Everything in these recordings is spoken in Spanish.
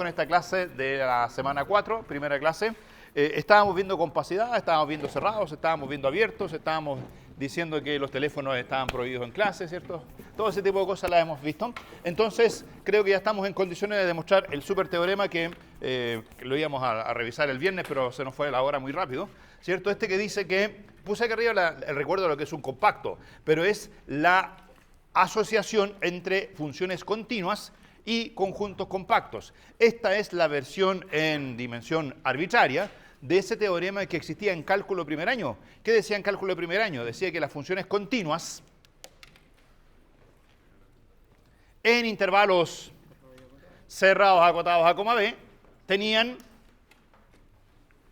con esta clase de la semana 4, primera clase. Estábamos viendo compacidad, estábamos viendo cerrados, estábamos viendo abiertos, estábamos diciendo que los teléfonos estaban prohibidos en clase, ¿cierto? Todo ese tipo de cosas las hemos visto. Entonces, creo que ya estamos en condiciones de demostrar el superteorema que lo íbamos a revisar el viernes, pero se nos fue la hora muy rápido, ¿cierto? Este que dice que, puse aquí arriba el recuerdo de lo que es un compacto, pero es la asociación entre funciones continuas y conjuntos compactos. Esta es la versión en dimensión arbitraria de ese teorema que existía en cálculo primer año. ¿Qué decía en cálculo primer año? Decía que las funciones continuas en intervalos cerrados acotados a coma b tenían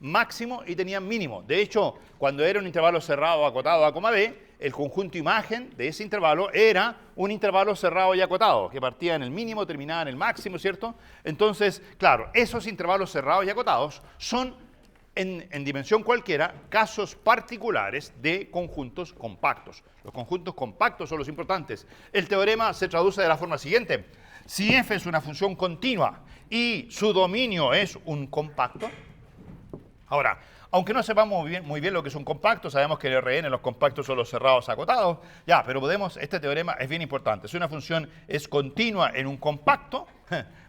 máximo y tenían mínimo. De hecho, cuando era un intervalo cerrado acotado a coma b, el conjunto imagen de ese intervalo era un intervalo cerrado y acotado, que partía en el mínimo, terminaba en el máximo, ¿cierto? Entonces, claro, esos intervalos cerrados y acotados son, en dimensión cualquiera, casos particulares de conjuntos compactos. Los conjuntos compactos son los importantes. El teorema se traduce de la forma siguiente. Si f es una función continua y su dominio es un compacto, ahora, aunque no sepamos muy bien lo que es un compacto, sabemos que el Rn, los compactos son los cerrados acotados, ya, pero este teorema es bien importante. Si una función es continua en un compacto,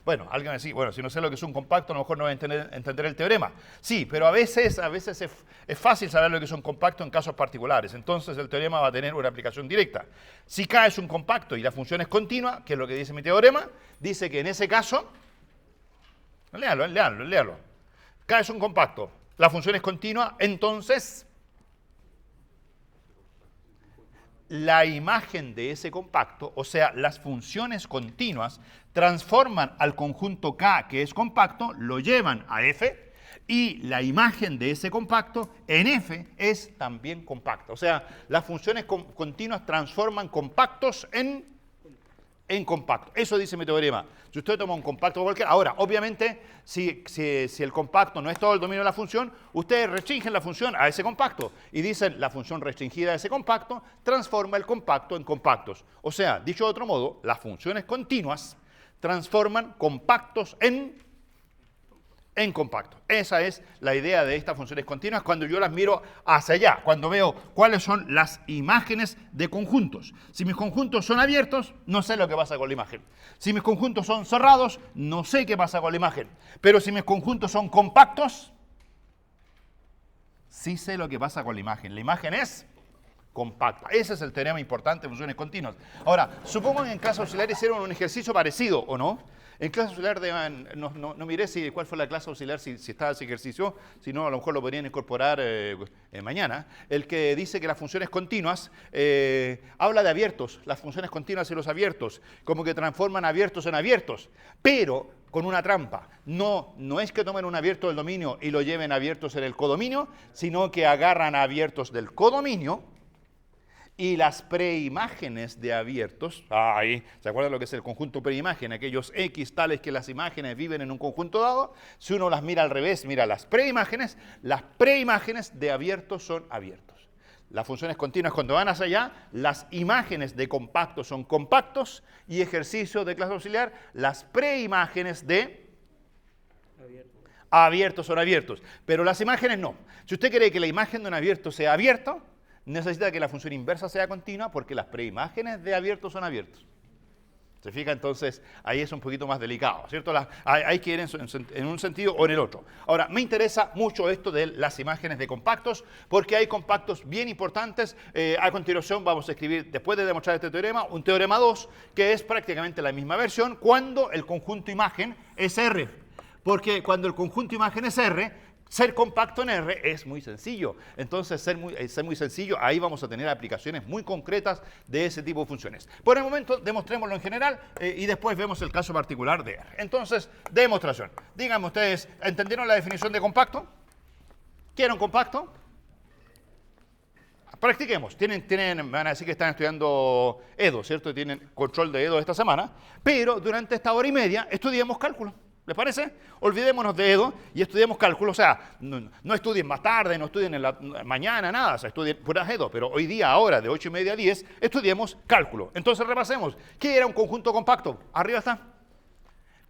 bueno, alguien va a decir, bueno, si no sé lo que es un compacto, a lo mejor no voy a entender el teorema. Sí, pero a veces es fácil saber lo que es un compacto en casos particulares. Entonces el teorema va a tener una aplicación directa. Si K es un compacto y la función es continua, que es lo que dice mi teorema, dice que en ese caso, léalo. K es un compacto. La función es continua, entonces la imagen de ese compacto, o sea, las funciones continuas, transforman al conjunto K, que es compacto, lo llevan a F, y la imagen de ese compacto en F es también compacta. O sea, las funciones continuas transforman compactos en compacto. Eso dice mi teorema. Si usted toma un compacto cualquiera, ahora, obviamente, si el compacto no es todo el dominio de la función, ustedes restringen la función a ese compacto y dicen la función restringida de ese compacto transforma el compacto en compactos. O sea, dicho de otro modo, las funciones continuas transforman compactos en compacto. Esa es la idea de estas funciones continuas cuando yo las miro hacia allá, cuando veo cuáles son las imágenes de conjuntos. Si mis conjuntos son abiertos, no sé lo que pasa con la imagen. Si mis conjuntos son cerrados, no sé qué pasa con la imagen. Pero si mis conjuntos son compactos, sí sé lo que pasa con la imagen. La imagen es compacta. Ese es el teorema importante de funciones continuas. Ahora, supongo que en clase auxiliar hicieron un ejercicio parecido, ¿o no? En clase auxiliar, no miré cuál fue la clase auxiliar, si estaba ese ejercicio, si no, a lo mejor lo podrían incorporar mañana. El que dice que las funciones continuas, habla de abiertos, las funciones continuas y los abiertos, como que transforman abiertos en abiertos, pero con una trampa. No es que tomen un abierto del dominio y lo lleven a abiertos en el codominio, sino que agarran a abiertos del codominio, y las preimágenes de abiertos, ¿se acuerdan lo que es el conjunto preimagen? Aquellos X tales que las imágenes viven en un conjunto dado. Si uno las mira al revés, mira las preimágenes de abiertos son abiertos. Las funciones continuas cuando van hacia allá, las imágenes de compactos son compactos, y ejercicio de clase auxiliar, las preimágenes de abiertos son abiertos. Pero las imágenes no. Si usted quiere que la imagen de un abierto sea abierto, necesita que la función inversa sea continua porque las preimágenes de abiertos son abiertos. ¿Se fija? Entonces, ahí es un poquito más delicado, ¿cierto? Hay que ir en un sentido o en el otro. Ahora, me interesa mucho esto de las imágenes de compactos porque hay compactos bien importantes. A continuación vamos a escribir, después de demostrar este teorema, un teorema 2 que es prácticamente la misma versión cuando el conjunto imagen es R. Porque cuando el conjunto imagen es R, ser compacto en R es muy sencillo. Entonces, ser muy sencillo, ahí vamos a tener aplicaciones muy concretas de ese tipo de funciones. Por el momento, demostrémoslo en general y después vemos el caso particular de R. Entonces, demostración. Díganme ustedes, ¿entendieron la definición de compacto? ¿Quieren un compacto? Practiquemos. Van a decir que están estudiando EDO, ¿cierto? Tienen control de EDO esta semana, pero durante esta hora y media estudiamos cálculo. ¿Les parece? Olvidémonos de EDO y estudiemos cálculo. O sea, no estudien más tarde, no estudien en la mañana, nada. O sea, estudien puras EDO. Pero hoy día, ahora, de 8:30 a 10, estudiemos cálculo. Entonces repasemos. ¿Qué era un conjunto compacto? Arriba está.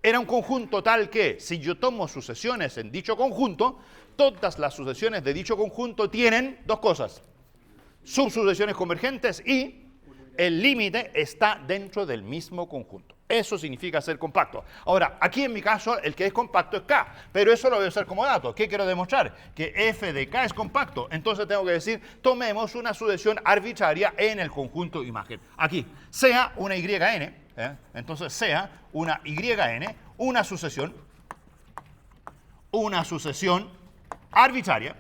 Era un conjunto tal que, si yo tomo sucesiones en dicho conjunto, todas las sucesiones de dicho conjunto tienen dos cosas: subsucesiones convergentes y el límite está dentro del mismo conjunto. Eso significa ser compacto. Ahora, aquí en mi caso, el que es compacto es K, pero eso lo voy a usar como dato. ¿Qué quiero demostrar? Que f de K es compacto. Entonces tengo que decir, tomemos una sucesión arbitraria en el conjunto imagen. Aquí, sea una YN, entonces sea una YN, una sucesión arbitraria,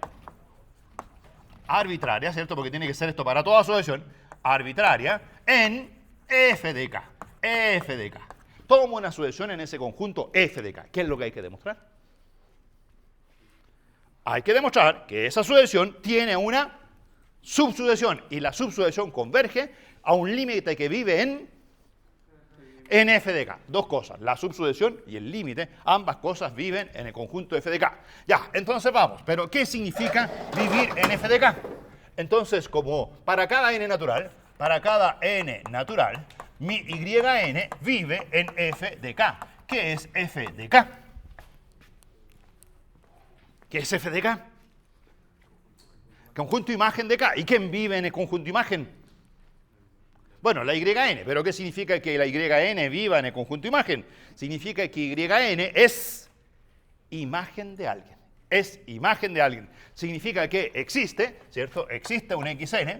¿cierto? Porque tiene que ser esto para toda sucesión arbitraria en f de K. F de K. Tomo una sucesión en ese conjunto f de K. ¿Qué es lo que hay que demostrar? Hay que demostrar que esa sucesión tiene una subsucesión y la subsucesión converge a un límite que vive en f de K. Dos cosas, la subsucesión y el límite, ambas cosas viven en el conjunto f de K. Ya, entonces vamos, pero ¿qué significa vivir en f de K? Entonces, como para cada n natural, mi YN vive en f de K. ¿Qué es f de K? ¿Qué es f de K? Conjunto imagen de K. ¿Y quién vive en el conjunto imagen? Bueno, la YN. ¿Pero qué significa que la YN viva en el conjunto imagen? Significa que YN es imagen de alguien. Es imagen de alguien. Significa que existe, ¿cierto? Existe un XN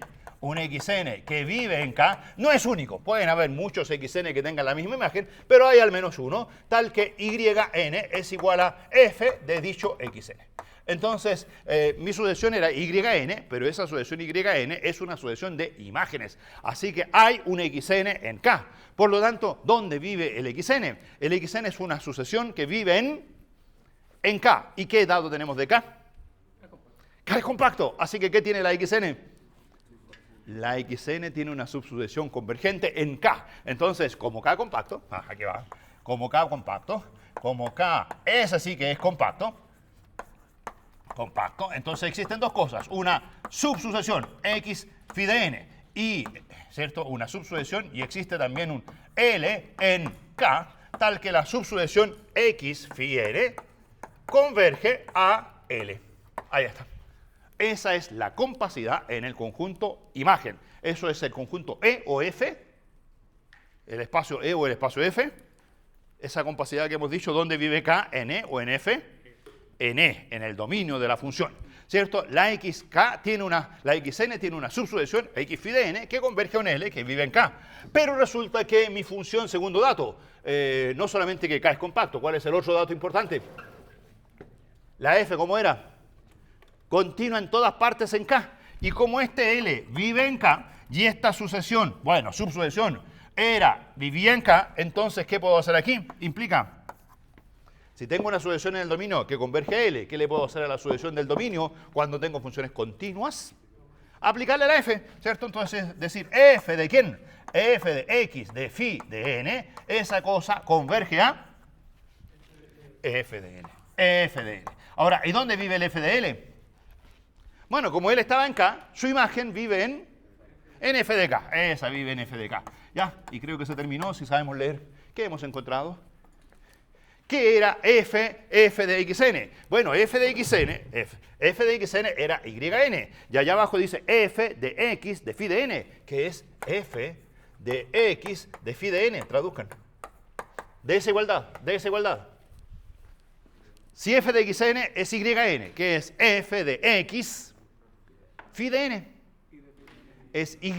que vive en K, no es único, pueden haber muchos XN que tengan la misma imagen, pero hay al menos uno, tal que YN es igual a F de dicho XN. Entonces, mi sucesión era YN, pero esa sucesión YN es una sucesión de imágenes, así que hay un XN en K. Por lo tanto, ¿dónde vive el XN? El XN es una sucesión que vive en K. ¿Y qué dado tenemos de K? K es compacto, así que ¿qué tiene la XN? La XN tiene una subsucesión convergente en K. Entonces, como K compacto, aquí va, como K es así que es compacto, entonces existen dos cosas, una subsucesión X phi de n y, ¿cierto?, una subsucesión, y existe también un L en K, tal que la subsucesión X phi n converge a L. Ahí está. Esa es la compacidad en el conjunto imagen. Eso es el conjunto E o F, el espacio E o el espacio F. Esa compacidad que hemos dicho, ¿dónde vive K? ¿En E o en F? En E, en el dominio de la función. ¿Cierto? La XN tiene una subsucesión, X phi de n, que converge a un L que vive en K. Pero resulta que mi función, segundo dato, no solamente que K es compacto, ¿cuál es el otro dato importante? La F, ¿cómo era? Continua en todas partes en K. Y como este L vive en K, y esta sucesión, bueno, subsucesión, vivía en K, entonces, ¿qué puedo hacer aquí? Implica, si tengo una sucesión en el dominio que converge a L, ¿qué le puedo hacer a la sucesión del dominio cuando tengo funciones continuas? Aplicarle a la F, ¿cierto? Entonces, decir, F de ¿quién? F de X de phi de n, esa cosa converge a F de N. F de N. Ahora, ¿y dónde vive el F de L? Bueno, como él estaba en K, su imagen vive en f de K. Esa vive en f de K. Ya, y creo que se terminó, si sabemos leer. ¿Qué hemos encontrado? ¿Qué era f de xn? Bueno, f de xn era yn. Y allá abajo dice f de x de phi de n, que es f de x de phi de n. Traduzcan. De esa igualdad. Si f de xn es yn, que es f de x phi de n, es y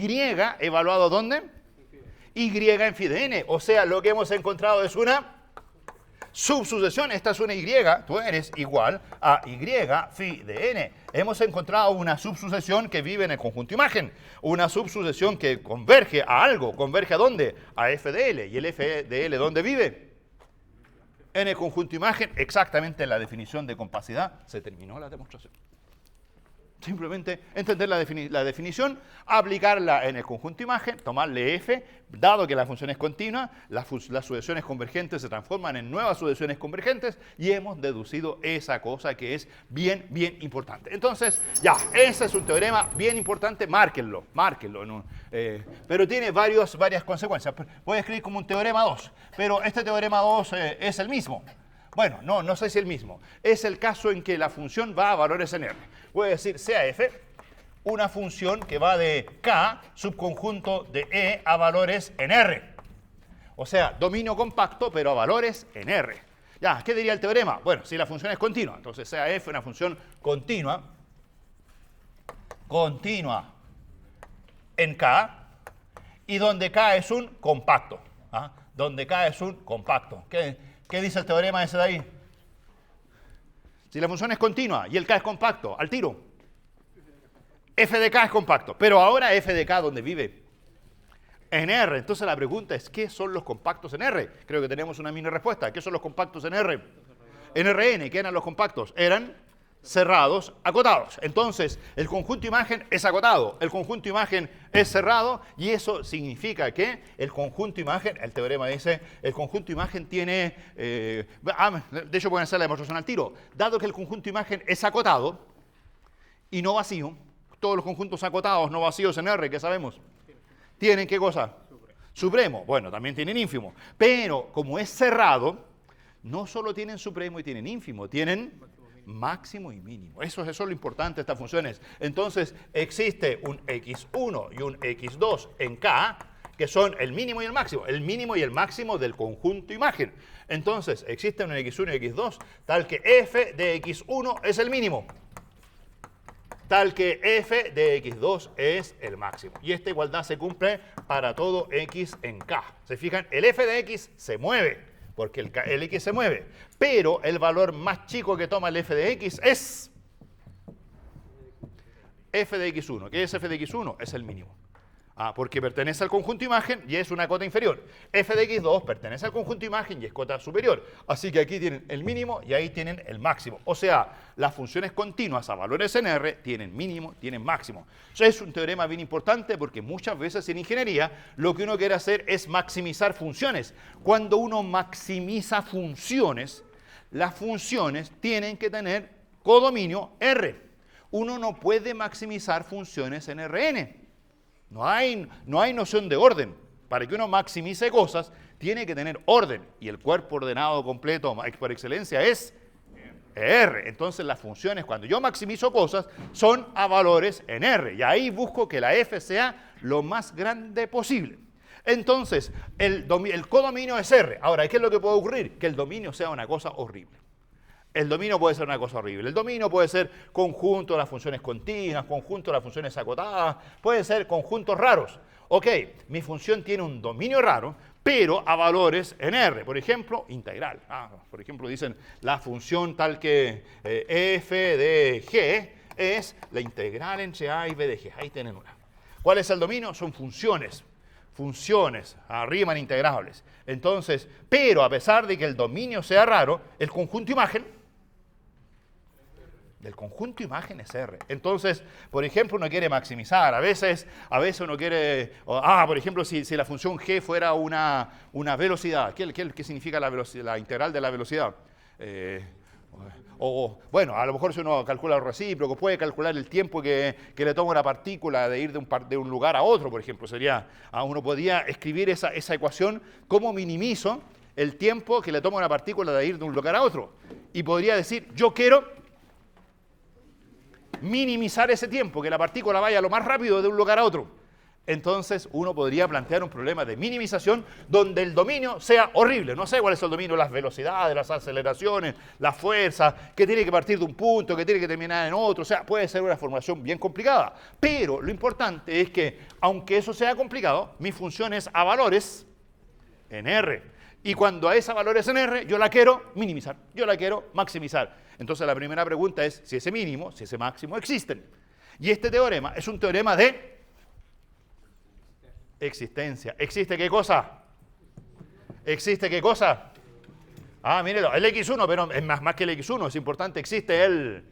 evaluado ¿dónde? Y en phi de n. O sea, lo que hemos encontrado es una subsucesión. Esta es una y, tú eres igual a y phi de n. Hemos encontrado una subsucesión que vive en el conjunto imagen. Una subsucesión que converge a algo. ¿Converge a dónde? A f de L. ¿Y el f de L dónde vive? En el conjunto imagen. Exactamente en la definición de compacidad. Se terminó la demostración. Simplemente entender la definición, aplicarla en el conjunto imagen, tomarle f, dado que la función es continua, las sucesiones convergentes se transforman en nuevas sucesiones convergentes y hemos deducido esa cosa que es bien, bien importante. Entonces, ya, ese es un teorema bien importante, márquenlo. Pero tiene varias consecuencias. Voy a escribir como un teorema 2, pero este teorema 2 es el mismo. Bueno, no sé si el mismo. Es el caso en que la función va a valores en R. Voy a decir CAF, una función que va de K, subconjunto de E, a valores en R. O sea, dominio compacto, pero a valores en R. Ya, ¿qué diría el teorema? Bueno, si la función es continua, entonces CAF es una función continua en K, y donde K es un compacto. ¿Ah? Donde K es un compacto. ¿Qué dice el teorema ese de ahí? Si la función es continua y el K es compacto, al tiro. F de K es compacto. Pero ahora F de K, ¿dónde vive? En R. Entonces la pregunta es, ¿qué son los compactos en R? Creo que tenemos una mini respuesta. ¿Qué son los compactos en R? En Rn, ¿qué eran los compactos? Eran cerrados, acotados. Entonces, el conjunto imagen es acotado, el conjunto imagen es cerrado, y eso significa que el conjunto imagen, el teorema dice, el conjunto imagen tiene, de hecho pueden hacer la demostración al tiro, dado que el conjunto imagen es acotado y no vacío, todos los conjuntos acotados no vacíos en R, ¿qué sabemos? ¿Tienen qué cosa? Supremo. Bueno, también tienen ínfimo, pero como es cerrado, no solo tienen supremo y tienen ínfimo, tienen máximo y mínimo. Eso es lo importante de estas funciones. Entonces, existe un x1 y un x2 en K, que son el mínimo y el máximo del conjunto imagen. Entonces, existe un x1 y x2, tal que f de x1 es el mínimo, tal que f de x2 es el máximo. Y esta igualdad se cumple para todo x en K. ¿Se fijan? El f de x se mueve, porque el x se mueve, pero el valor más chico que toma el f de x es f de x1. ¿Qué es f de x1? Es el mínimo. Porque pertenece al conjunto imagen y es una cota inferior. F de x2 pertenece al conjunto imagen y es cota superior. Así que aquí tienen el mínimo y ahí tienen el máximo. O sea, las funciones continuas a valores en R tienen mínimo, tienen máximo. Eso es un teorema bien importante porque muchas veces en ingeniería lo que uno quiere hacer es maximizar funciones. Cuando uno maximiza funciones, las funciones tienen que tener codominio R. Uno no puede maximizar funciones en Rn. No hay noción de orden. Para que uno maximice cosas, tiene que tener orden. Y el cuerpo ordenado completo por excelencia es R. Entonces las funciones, cuando yo maximizo cosas, son a valores en R. Y ahí busco que la f sea lo más grande posible. Entonces, el codominio es R. Ahora, ¿qué es lo que puede ocurrir? Que el dominio sea una cosa horrible. El dominio puede ser una cosa horrible. El dominio puede ser conjunto de las funciones continuas, conjunto de las funciones acotadas, puede ser conjuntos raros. Ok, mi función tiene un dominio raro, pero a valores en R. Por ejemplo, integral. Por ejemplo, dicen la función tal que f de g es la integral entre a y b de g. Ahí tienen una. ¿Cuál es el dominio? Son funciones. Funciones, arriman integrables. Entonces, pero a pesar de que el dominio sea raro, el conjunto imagen del conjunto imagen es R. Entonces, por ejemplo, uno quiere maximizar. A veces uno quiere... por ejemplo, si la función g fuera una velocidad. ¿Qué significa la velocidad, la integral de la velocidad? Bueno, a lo mejor si uno calcula el recíproco, puede calcular el tiempo que le toma una partícula de ir de un lugar a otro, por ejemplo. Uno podría escribir esa ecuación, cómo minimizo el tiempo que le toma una partícula de ir de un lugar a otro. Y podría decir, yo quiero minimizar ese tiempo, que la partícula vaya lo más rápido de un lugar a otro. Entonces uno podría plantear un problema de minimización donde el dominio sea horrible. No sé cuál es el dominio, las velocidades, las aceleraciones, la fuerza, que tiene que partir de un punto, que tiene que terminar en otro. O sea, puede ser una formulación bien complicada. Pero lo importante es que, aunque eso sea complicado, mi función es a valores en R. Y cuando a esa valores en R, yo la quiero minimizar, yo la quiero maximizar. Entonces la primera pregunta es si ese mínimo, si ese máximo existen. Y este teorema es un teorema de existencia. ¿Existe qué cosa? ¿Existe qué cosa? Mírelo, el x1, pero es más que el x1, es importante, existe el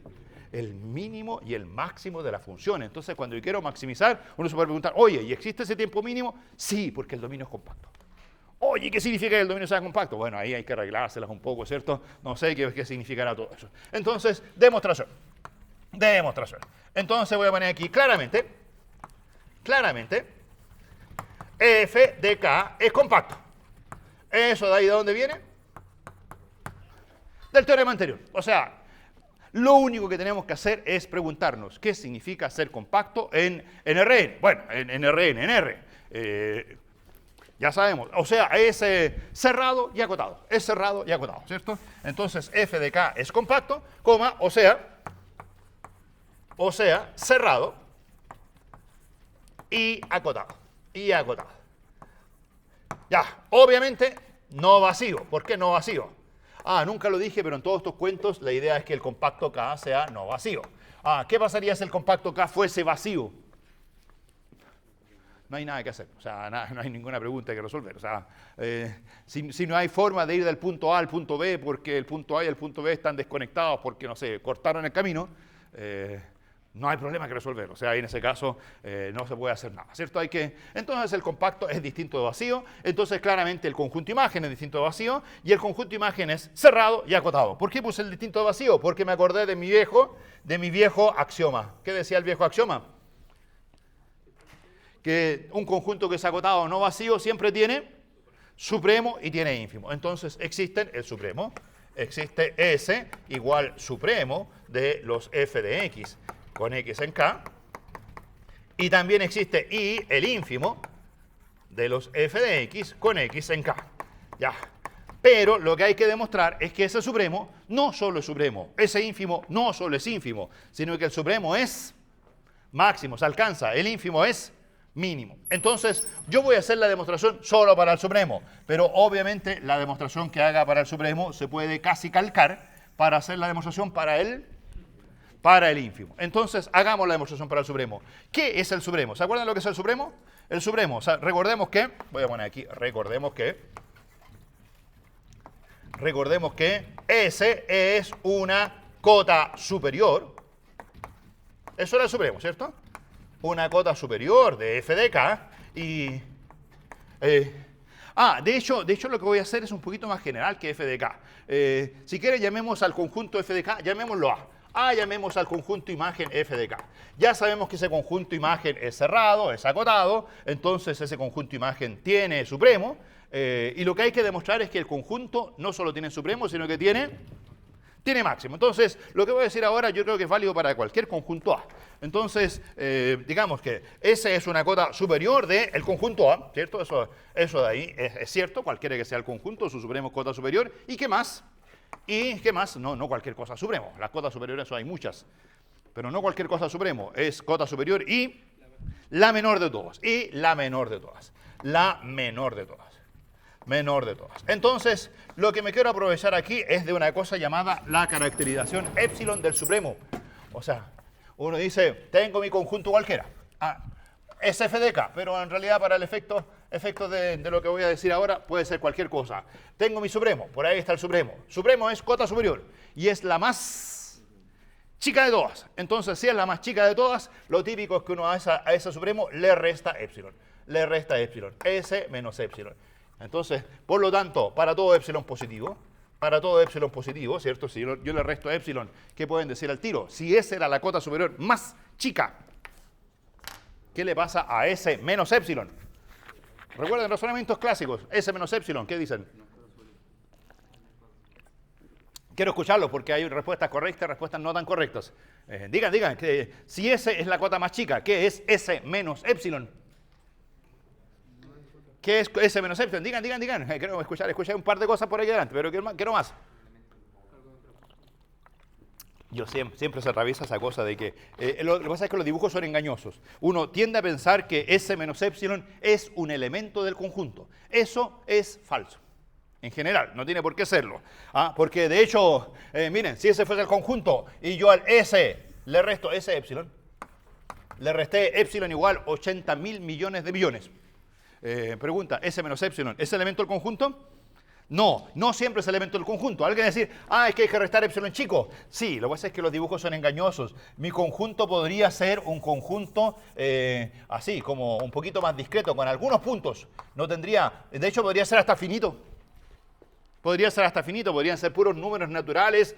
el mínimo y el máximo de la función. Entonces, cuando yo quiero maximizar, uno se puede preguntar, oye, ¿y existe ese tiempo mínimo? Sí, porque el dominio es compacto. Oye, ¿qué significa que el dominio sea compacto? Bueno, ahí hay que arreglárselas un poco, ¿cierto? No sé qué significará todo eso. Entonces, demostración. Entonces voy a poner aquí claramente, f de k es compacto. ¿Eso de ahí de dónde viene? Del teorema anterior. O sea, lo único que tenemos que hacer es preguntarnos qué significa ser compacto en Rn. Bueno, en Rn, en R. Ya sabemos, o sea, es cerrado y acotado. Es cerrado y acotado, ¿cierto? Entonces, f de k es compacto, coma, o sea, cerrado y acotado. Ya, obviamente, no vacío. ¿Por qué no vacío? Nunca lo dije, pero en todos estos cuentos la idea es que el compacto K sea no vacío. ¿Qué pasaría si el compacto K fuese vacío? No hay nada que hacer, o sea, no hay ninguna pregunta que resolver. O sea, si no hay forma de ir del punto A al punto B porque el punto A y el punto B están desconectados porque, no sé, cortaron el camino, no hay problema que resolver. O sea, en ese caso no se puede hacer nada, ¿cierto? Entonces el compacto es distinto de vacío, entonces claramente el conjunto imagen es distinto de vacío y el conjunto imagen es cerrado y acotado. ¿Por qué puse el distinto de vacío? Porque me acordé de mi viejo axioma. ¿Qué decía el viejo axioma? Que un conjunto que es acotado no vacío siempre tiene supremo y tiene ínfimo. Entonces existe el supremo, existe S igual supremo de los f de x con x en k, y también existe I, el ínfimo de los f de x con x en k. Ya. Pero lo que hay que demostrar es que ese supremo no solo es supremo, ese ínfimo no solo es ínfimo, sino que el supremo es máximo, se alcanza, el ínfimo es mínimo. Entonces, yo voy a hacer la demostración solo para el supremo, pero obviamente la demostración que haga para el supremo se puede casi calcar para hacer la demostración para el ínfimo. Entonces, hagamos la demostración para el supremo. ¿Qué es el supremo? ¿Se acuerdan lo que es el supremo? El supremo, o sea, recordemos que S es una cota superior. Eso era el supremo, ¿cierto? Una cota superior de f de k y... de hecho lo que voy a hacer es un poquito más general que f de k. Si quiere llamemos al conjunto f de k, llamémoslo A. Llamemos al conjunto imagen f de k. Ya sabemos que ese conjunto imagen es cerrado, es acotado, entonces ese conjunto imagen tiene supremo, y lo que hay que demostrar es que el conjunto no solo tiene supremo, sino que tiene máximo. Entonces, lo que voy a decir ahora yo creo que es válido para cualquier conjunto A. Entonces, digamos que S es una cota superior del conjunto A, ¿cierto? Eso de ahí es cierto, cualquiera que sea el conjunto, su supremo es cota superior. ¿Y qué más? No cualquier cosa supremo. Las cotas superiores hay muchas, pero no cualquier cosa supremo. Es cota superior y la menor de todas. Menor de todas. Entonces, lo que me quiero aprovechar aquí es de una cosa llamada la caracterización epsilon del supremo. O sea, uno dice, tengo mi conjunto cualquiera. Es f de k, pero en realidad para el efecto de lo que voy a decir ahora puede ser cualquier cosa. Tengo mi supremo, por ahí está el supremo. Supremo es cota superior y es la más chica de todas. Entonces, si es la más chica de todas, lo típico es que uno a ese supremo le resta epsilon. S menos epsilon. Entonces, por lo tanto, para todo epsilon positivo, ¿cierto? Si yo le resto epsilon, ¿qué pueden decir al tiro? Si esa era la cota superior más chica, ¿qué le pasa a S menos epsilon? Recuerden razonamientos clásicos, S menos epsilon, ¿qué dicen? Quiero escucharlo porque hay respuestas correctas y respuestas no tan correctas. Digan, que si S es la cota más chica, ¿qué es S menos epsilon? ¿Qué es S menos epsilon? Digan. Quiero escuchar un par de cosas por ahí adelante, pero quiero más. Yo siempre se atraviesa esa cosa de que... lo que pasa es que los dibujos son engañosos. Uno tiende a pensar que S menos epsilon es un elemento del conjunto. Eso es falso. En general, no tiene por qué serlo. Porque de hecho, miren, si ese fuese el conjunto y yo al S le resto S epsilon, le resté epsilon igual 80.000 millones de millones. Pregunta, ¿S menos epsilon es elemento del conjunto? No, no siempre es elemento del conjunto. Alguien decir, es que hay que restar epsilon chico. Sí, lo que pasa es que los dibujos son engañosos. Mi conjunto podría ser un conjunto así, como un poquito más discreto, con algunos puntos. No tendría, de hecho podría ser hasta finito. Podría ser hasta finito, podrían ser puros números naturales,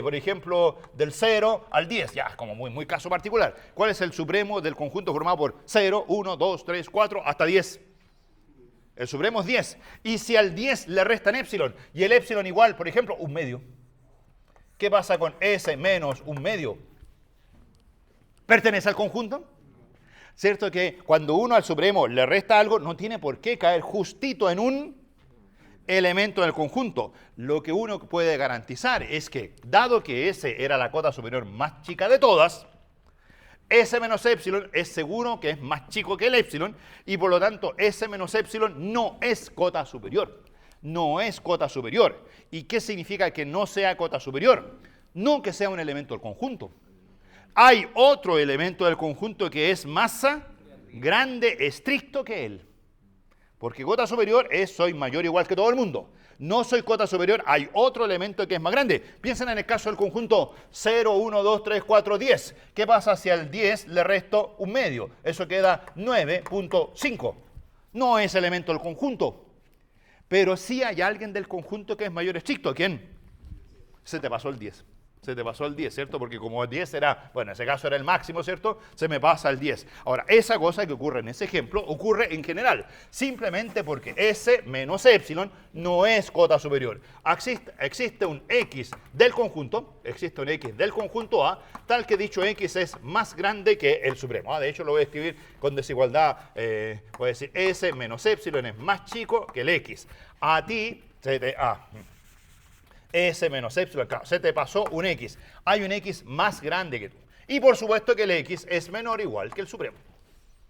por ejemplo, del 0 al 10, ya, como muy caso particular. ¿Cuál es el supremo del conjunto formado por 0, 1, 2, 3, 4, hasta 10? El supremo es 10. Y si al 10 le restan epsilon, y el epsilon igual, por ejemplo, un medio. ¿Qué pasa con S menos un medio? ¿Pertenece al conjunto? ¿Cierto que cuando uno al supremo le resta algo, no tiene por qué caer justito en un elemento del conjunto? Lo que uno puede garantizar es que, dado que S era la cota superior más chica de todas, S menos epsilon es seguro que es más chico que el epsilon y por lo tanto S menos epsilon no es cota superior. No es cota superior. ¿Y qué significa que no sea cota superior? No que sea un elemento del conjunto. Hay otro elemento del conjunto que es más grande, estricto que él. Porque cota superior es soy mayor o igual que todo el mundo. No soy cota superior, hay otro elemento que es más grande. Piensen en el caso del conjunto 0, 1, 2, 3, 4, 10. ¿Qué pasa si al 10 le resto un medio? Eso queda 9.5. No es elemento del conjunto. Pero sí hay alguien del conjunto que es mayor estricto. ¿Quién? Se te pasó el 10. Se te pasó el 10, ¿cierto? Porque como el 10 era, bueno, en ese caso era el máximo, ¿cierto? Se me pasa el 10. Ahora, esa cosa que ocurre en ese ejemplo ocurre en general, simplemente porque S menos epsilon no es cota superior. Existe un X del conjunto, A, tal que dicho X es más grande que el supremo. De hecho, lo voy a escribir con desigualdad, voy a decir S menos epsilon es más chico que el X. A ti, S menos epsilon, claro, se te pasó un X. Hay un X más grande que tú. Y por supuesto que el X es menor o igual que el supremo.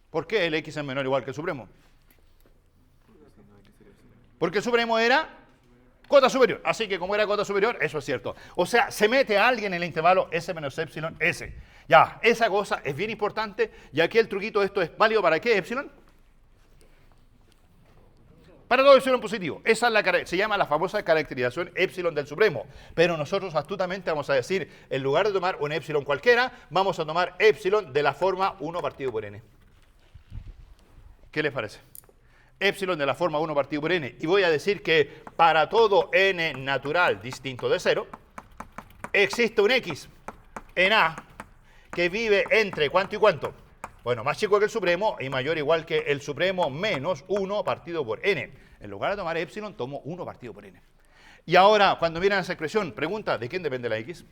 ¿Por qué el X es menor o igual que el supremo? Porque el supremo era cota superior. Así que como era cota superior, eso es cierto. O sea, se mete a alguien en el intervalo S menos epsilon S. Ya, esa cosa es bien importante. Y aquí el truquito de esto es válido para qué epsilon. Para todo epsilon positivo. Esa es se llama la famosa caracterización epsilon del supremo. Pero nosotros astutamente vamos a decir, en lugar de tomar un epsilon cualquiera, vamos a tomar epsilon de la forma 1 partido por n. ¿Qué les parece? Epsilon de la forma 1 partido por n. Y voy a decir que para todo n natural distinto de 0, existe un x en A que vive entre ¿cuánto y cuánto? Bueno, más chico que el supremo y mayor o igual que el supremo menos 1 partido por n. En lugar de tomar epsilon, tomo 1 partido por n. Y ahora, cuando miran esa expresión, pregunta, ¿de quién depende la x?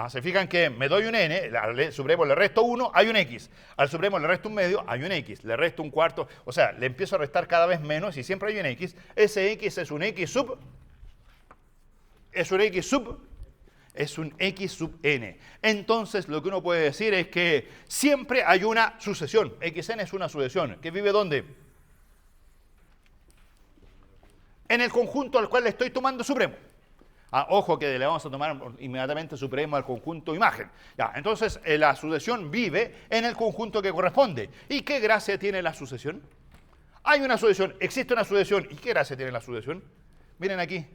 Se fijan que me doy un n, al supremo le resto 1, hay un x. Al supremo le resto un medio, hay un x. Le resto un cuarto, o sea, le empiezo a restar cada vez menos y siempre hay un x. Ese x es un x sub... Es un x sub n. Entonces, lo que uno puede decir es que siempre hay una sucesión. Xn es una sucesión. ¿Que vive dónde? En el conjunto al cual le estoy tomando supremo. Ojo que le vamos a tomar inmediatamente supremo al conjunto imagen. Ya, entonces, la sucesión vive en el conjunto que corresponde. ¿Y qué gracia tiene la sucesión? Hay una sucesión, existe una sucesión. ¿Y qué gracia tiene la sucesión? Miren aquí.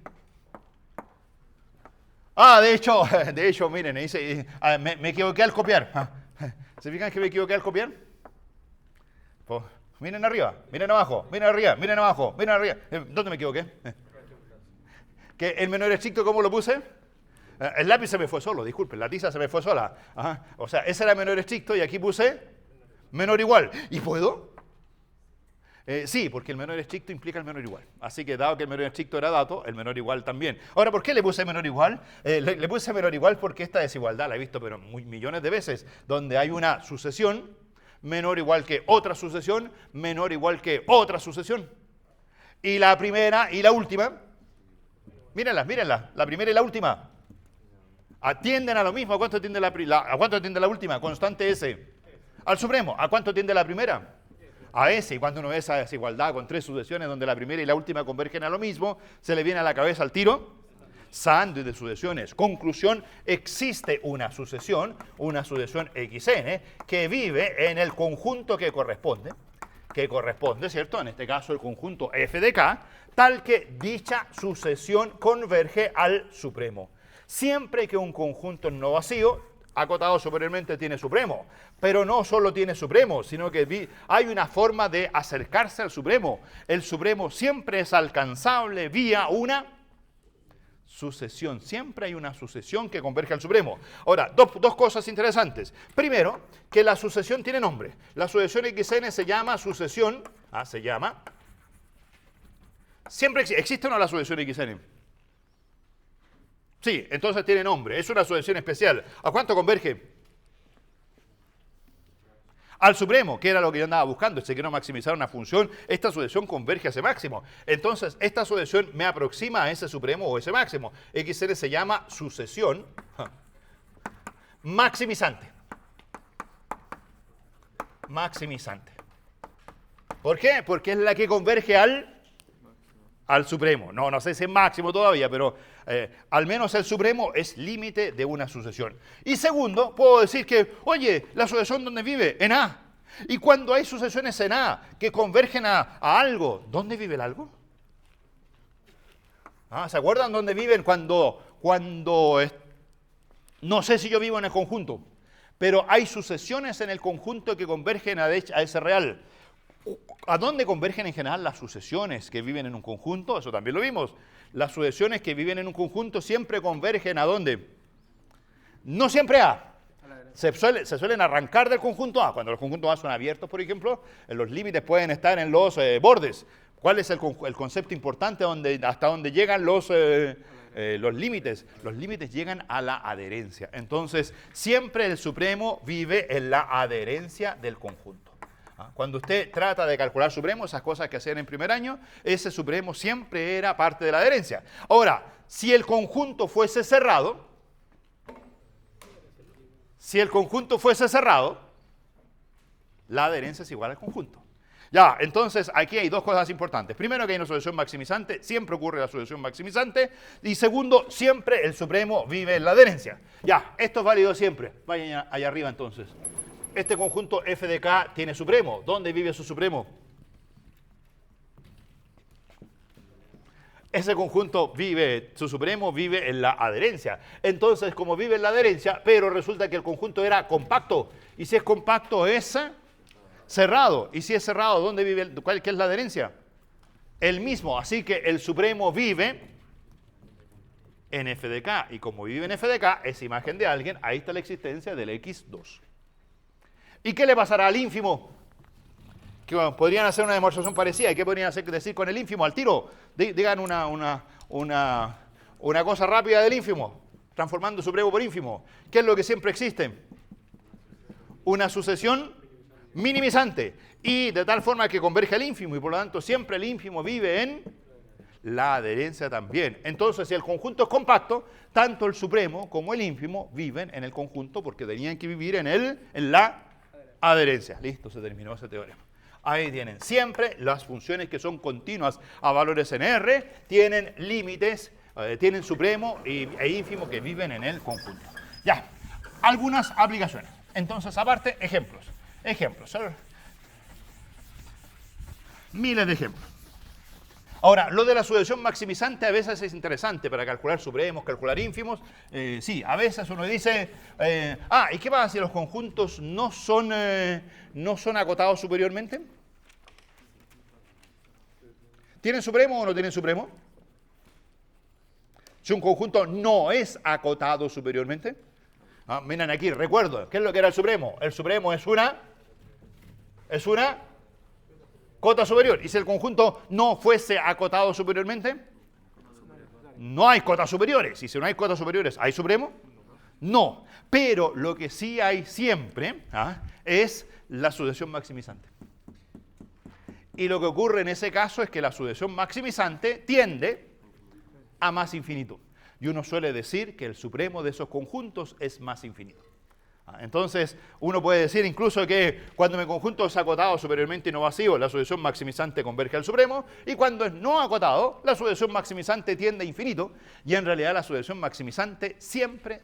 De hecho, miren, dice, me equivoqué al copiar. ¿Se fijan que me equivoqué al copiar? Pues, miren arriba, miren abajo, miren arriba, miren abajo, miren arriba. ¿Dónde me equivoqué? ¿Que el menor estricto cómo lo puse? El lápiz se me fue solo, disculpen, la tiza se me fue sola. O sea, ese era menor estricto y aquí puse menor igual. ¿Y puedo? Sí, porque el menor estricto implica el menor igual. Así que dado que el menor estricto era dato, el menor igual también. Ahora, ¿por qué le puse menor igual? Le puse menor igual porque esta desigualdad la he visto pero millones de veces, donde hay una sucesión menor igual que otra sucesión, menor igual que otra sucesión. Y la primera y la última, mírenlas, la primera y la última, atienden a lo mismo. ¿A cuánto atiende a cuánto atiende la última? Constante S. Al supremo. ¿A cuánto atiende la primera? A S, y cuando uno ve esa desigualdad con tres sucesiones donde la primera y la última convergen a lo mismo, se le viene a la cabeza al tiro sándwich de sucesiones. Conclusión, existe una sucesión XN, que vive en el conjunto que corresponde, que corresponde, ¿cierto? En este caso el conjunto f de k, tal que dicha sucesión converge al supremo. Siempre que un conjunto no vacío, acotado superiormente, tiene supremo, pero no solo tiene supremo, sino que hay una forma de acercarse al supremo. El supremo siempre es alcanzable vía una sucesión. Siempre hay una sucesión que converge al supremo. Ahora, dos cosas interesantes. Primero, que la sucesión tiene nombre. La sucesión XN se llama sucesión, siempre existe o no la sucesión XN. Sí, entonces tiene nombre, es una sucesión especial. ¿A cuánto converge? Al supremo, que era lo que yo andaba buscando. Si quiero maximizar una función, esta sucesión converge a ese máximo. Entonces, esta sucesión me aproxima a ese supremo o ese máximo. XN se llama sucesión maximizante. Maximizante. ¿Por qué? Porque es la que converge al supremo. No sé si es máximo todavía, pero al menos el supremo es límite de una sucesión. Y segundo, puedo decir que, oye, la sucesión ¿dónde vive? En A. Y cuando hay sucesiones en A que convergen a algo, ¿dónde vive el algo? ¿Se acuerdan dónde viven cuando no sé si yo vivo en el conjunto, pero hay sucesiones en el conjunto que convergen a ese real? ¿A dónde convergen en general las sucesiones que viven en un conjunto? Eso también lo vimos. Las sucesiones que viven en un conjunto siempre convergen ¿a dónde? No siempre A. Se suelen arrancar del conjunto A. Cuando los conjuntos A son abiertos, por ejemplo, los límites pueden estar en los bordes. ¿Cuál es el concepto importante hasta donde llegan los límites? Los límites llegan a la adherencia. Entonces, siempre el supremo vive en la adherencia del conjunto. Cuando usted trata de calcular supremo, esas cosas que hacían en primer año, ese supremo siempre era parte de la adherencia. Ahora, si el conjunto fuese cerrado, la adherencia es igual al conjunto. Ya, entonces aquí hay dos cosas importantes. Primero, que hay una sucesión maximizante, siempre ocurre la sucesión maximizante. Y segundo, siempre el supremo vive en la adherencia. Ya, esto es válido siempre. Vayan allá arriba entonces. Este conjunto f de k tiene supremo. ¿Dónde vive su supremo? Ese conjunto su supremo vive en la adherencia. Entonces, como vive en la adherencia, pero resulta que el conjunto era compacto. Y si es compacto, es cerrado. Y si es cerrado, ¿dónde vive? ¿Qué es la adherencia? El mismo. Así que el supremo vive en f de k. Y como vive en f de k, es imagen de alguien, ahí está la existencia del x2. ¿Y qué le pasará al ínfimo? Que podrían hacer una demostración parecida. ¿Y qué podrían decir con el ínfimo al tiro? Digan una cosa rápida del ínfimo, transformando supremo por ínfimo. ¿Qué es lo que siempre existe? Una sucesión minimizante. Y de tal forma que converge al ínfimo. Y por lo tanto siempre el ínfimo vive en la adherencia también. Entonces, si el conjunto es compacto, tanto el supremo como el ínfimo viven en el conjunto porque tenían que vivir en la adherencia. Listo, se terminó ese teorema. Ahí tienen. Siempre las funciones que son continuas a valores en R tienen límites, tienen supremo e ínfimo que viven en el conjunto. Ya, algunas aplicaciones. Entonces, aparte, ejemplos. Miles de ejemplos. Ahora, lo de la sucesión maximizante a veces es interesante para calcular supremos, calcular ínfimos. Sí, a veces uno dice, ¿y qué pasa si los conjuntos no son acotados superiormente? ¿Tienen supremo o no tienen supremo? Si un conjunto no es acotado superiormente. Miren aquí, recuerdo, ¿qué es lo que era el supremo? El supremo es una cota superior. ¿Y si el conjunto no fuese acotado superiormente? No hay cotas superiores. Y si no hay cotas superiores, ¿hay supremo? No. Pero lo que sí hay siempre es la sucesión maximizante. Y lo que ocurre en ese caso es que la sucesión maximizante tiende a más infinito. Y uno suele decir que el supremo de esos conjuntos es más infinito. Entonces, uno puede decir incluso que cuando mi conjunto es acotado superiormente y no vacío, la sucesión maximizante converge al supremo, y cuando es no acotado, la sucesión maximizante tiende a infinito, y en realidad la sucesión maximizante siempre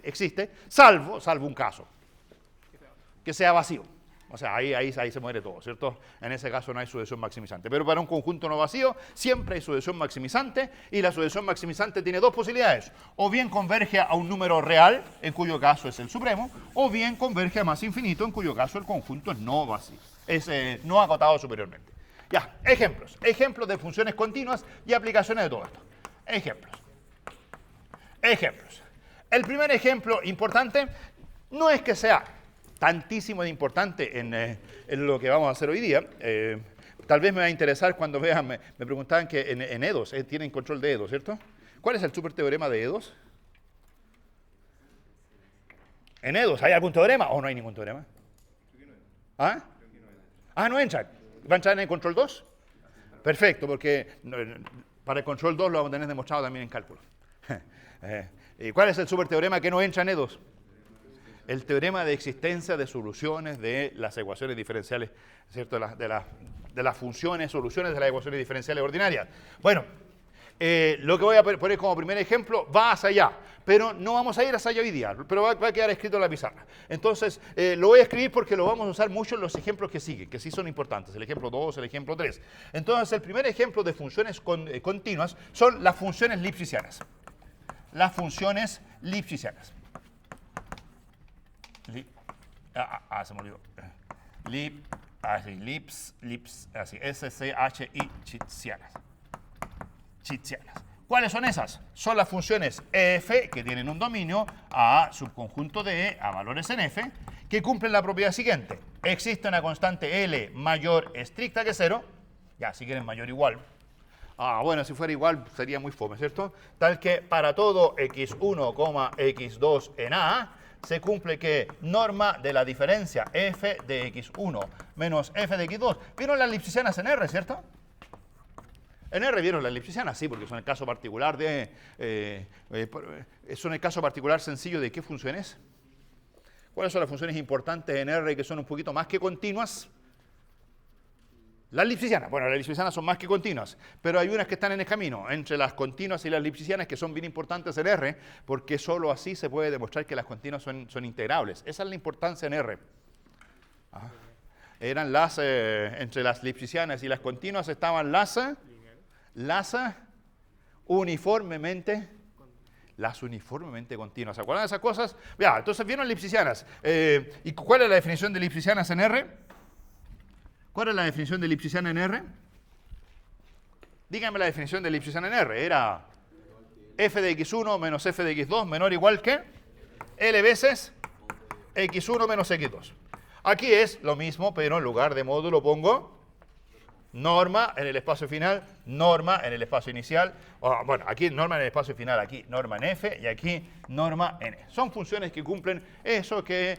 existe, salvo un caso, que sea vacío. O sea, ahí se muere todo, ¿cierto? En ese caso no hay sucesión maximizante. Pero para un conjunto no vacío siempre hay sucesión maximizante, y la sucesión maximizante tiene dos posibilidades. O bien converge a un número real, en cuyo caso es el supremo, o bien converge a más infinito, en cuyo caso el conjunto es no vacío, es no acotado superiormente. Ya, ejemplos. Ejemplos de funciones continuas y aplicaciones de todo esto. Ejemplos. Ejemplos. El primer ejemplo importante no es que sea tantísimo de importante en lo que vamos a hacer hoy día. Tal vez me va a interesar cuando vean, me preguntaban que en EDOS, tienen control de EDOS, ¿cierto? ¿Cuál es el superteorema de EDOS? ¿En EDOS hay algún teorema o no hay ningún teorema? ¿Ah? Ah, no entra. ¿Va a entrar en el control 2? Perfecto, porque para el control 2 lo vamos a tener demostrado también en cálculo. ¿Y cuál es el superteorema que no entra en EDOS? El teorema de existencia de soluciones de las ecuaciones diferenciales, ¿cierto? De las funciones, soluciones de las ecuaciones diferenciales ordinarias. Bueno, lo que voy a poner como primer ejemplo va hacia allá, pero no vamos a ir hacia allá hoy día, pero va a quedar escrito en la pizarra. Entonces, lo voy a escribir porque lo vamos a usar mucho en los ejemplos que siguen, que sí son importantes, el ejemplo 2, el ejemplo 3. Entonces, el primer ejemplo de funciones continuas son las funciones lipschitzianas. Las funciones lipschitzianas. Se me olvidó. S-C-H-I-Chitzianas. ¿Cuáles son esas? Son las funciones f, que tienen un dominio a subconjunto de E a valores en f, que cumplen la propiedad siguiente. Existe una constante L mayor estricta que 0, ya, si quieren mayor o igual. Bueno, si fuera igual sería muy fome, ¿cierto? Tal que para todo x1, x2 en A, se cumple que norma de la diferencia f de x1 menos f de x2. ¿Vieron las lipschitzianas en R, cierto? En R vieron las lipschitzianas, sí, porque son el caso particular son el caso particular sencillo de qué funciones. ¿Cuáles son las funciones importantes en R que son un poquito más que continuas? Las lipschitzianas. Bueno, las lipschitzianas son más que continuas, pero hay unas que están en el camino, entre las continuas y las lipschitzianas, que son bien importantes en R, porque solo así se puede demostrar que las continuas son integrables. Esa es la importancia en R. Eran entre las lipschitzianas y las continuas estaban las uniformemente continuas. ¿Se acuerdan de esas cosas? Ya, entonces vieron lipschitzianas. ¿Y cuál es la definición de lipschitzianas en R? ¿Cuál es la definición de lipschitziana en R? Díganme la definición de lipschitziana en R. Era f de x1 menos f de x2 menor o igual que L veces x1 menos x2. Aquí es lo mismo, pero en lugar de módulo pongo norma en el espacio final, norma en el espacio inicial. Bueno, aquí norma en el espacio final, aquí norma en f y aquí norma en e. Son funciones que cumplen eso, que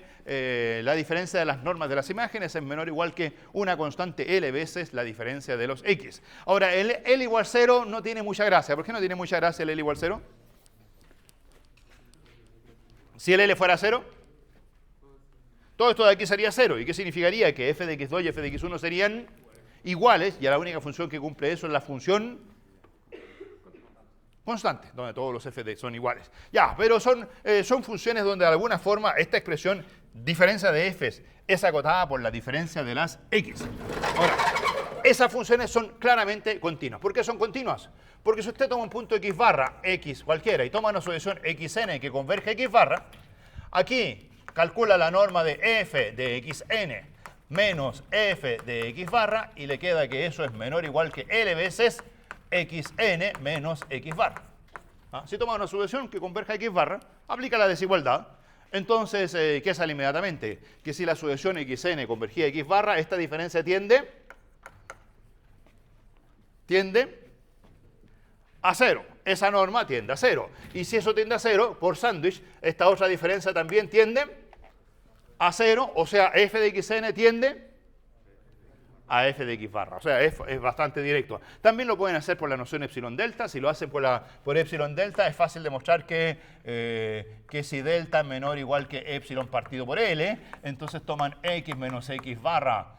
la diferencia de las normas de las imágenes es menor o igual que una constante L veces la diferencia de los x. Ahora, el L igual 0 no tiene mucha gracia. ¿Por qué no tiene mucha gracia el L igual 0? Si el L fuera 0, todo esto de aquí sería 0. ¿Y qué significaría? Que f de x2 y f de x1 serían iguales, y la única función que cumple eso es la función constante, donde todos los f son iguales. Ya, pero son funciones donde de alguna forma esta expresión diferencia de f es acotada por la diferencia de las x. Ahora, esas funciones son claramente continuas. ¿Por qué son continuas? Porque si usted toma un punto x barra, x cualquiera, y toma una solución xn que converge a x barra, aquí calcula la norma de f de xn menos f de x barra, y le queda que eso es menor o igual que L veces xn menos x barra. Si toma una solución que converja a x barra, aplica la desigualdad. Entonces, ¿qué sale inmediatamente? Que si la sucesión xn convergía a x barra, esta diferencia tiende a 0. Esa norma tiende a 0. Y si eso tiende a 0, por sándwich, esta otra diferencia también tiende a 0, o sea, f de xn tiende a f de x barra. O sea, es bastante directo. También lo pueden hacer por la noción epsilon delta. Si lo hacen por epsilon delta, es fácil demostrar que si delta es menor o igual que epsilon partido por L, entonces toman x menos x barra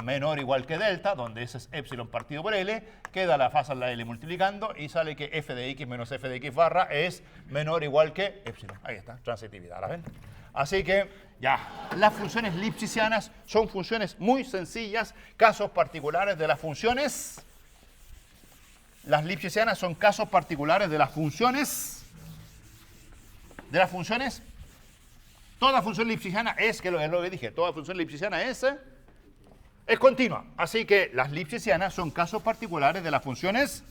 menor o igual que delta, donde ese es epsilon partido por L, queda la fase la L multiplicando y sale que f de x menos f de x barra es menor o igual que epsilon. Ahí está, transitividad, ¿la ven? Así que, ya, las funciones lipschitzianas son funciones muy sencillas, casos particulares de las funciones. Las lipschitzianas son casos particulares de las funciones. De las funciones. Toda función lipschitziana es lo que dije, toda función lipschitziana es continua. Así que las lipschitzianas son casos particulares de las funciones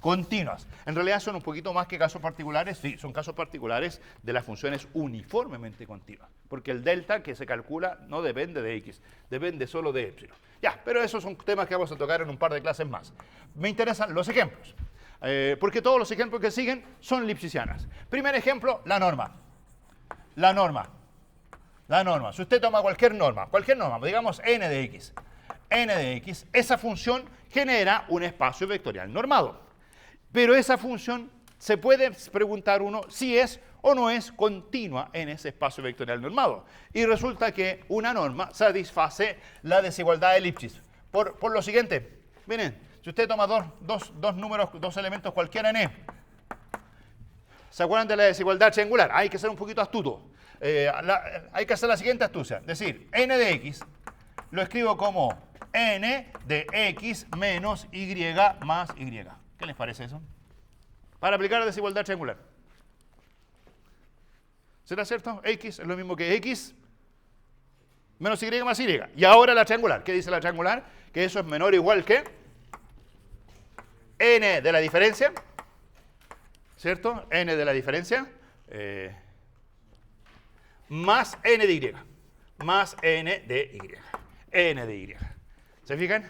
continuas. En realidad son un poquito más que casos particulares, sí, son casos particulares de las funciones uniformemente continuas. Porque el delta que se calcula no depende de x, depende solo de epsilon. Ya, pero esos son temas que vamos a tocar en un par de clases más. Me interesan los ejemplos, porque todos los ejemplos que siguen son lipschitzianas. Primer ejemplo, la norma. La norma. Si usted toma cualquier norma, digamos n de x, esa función genera un espacio vectorial normado. Pero esa función se puede preguntar uno si es o no es continua en ese espacio vectorial normado. Y resulta que una norma satisface la desigualdad de Lipschitz. Por lo siguiente, miren, si usted toma dos elementos cualquiera en E, ¿se acuerdan de la desigualdad triangular? Hay que ser un poquito astuto. Hay que hacer la siguiente astucia. Es decir, n de x lo escribo como n de x menos y más y. ¿Qué les parece eso? Para aplicar la desigualdad triangular. ¿Será cierto? X es lo mismo que x menos y más y. Y ahora la triangular. ¿Qué dice la triangular? Que eso es menor o igual que n de la diferencia. ¿Cierto? N de la diferencia. Más n de y. Más n de y. N de y. ¿Se fijan?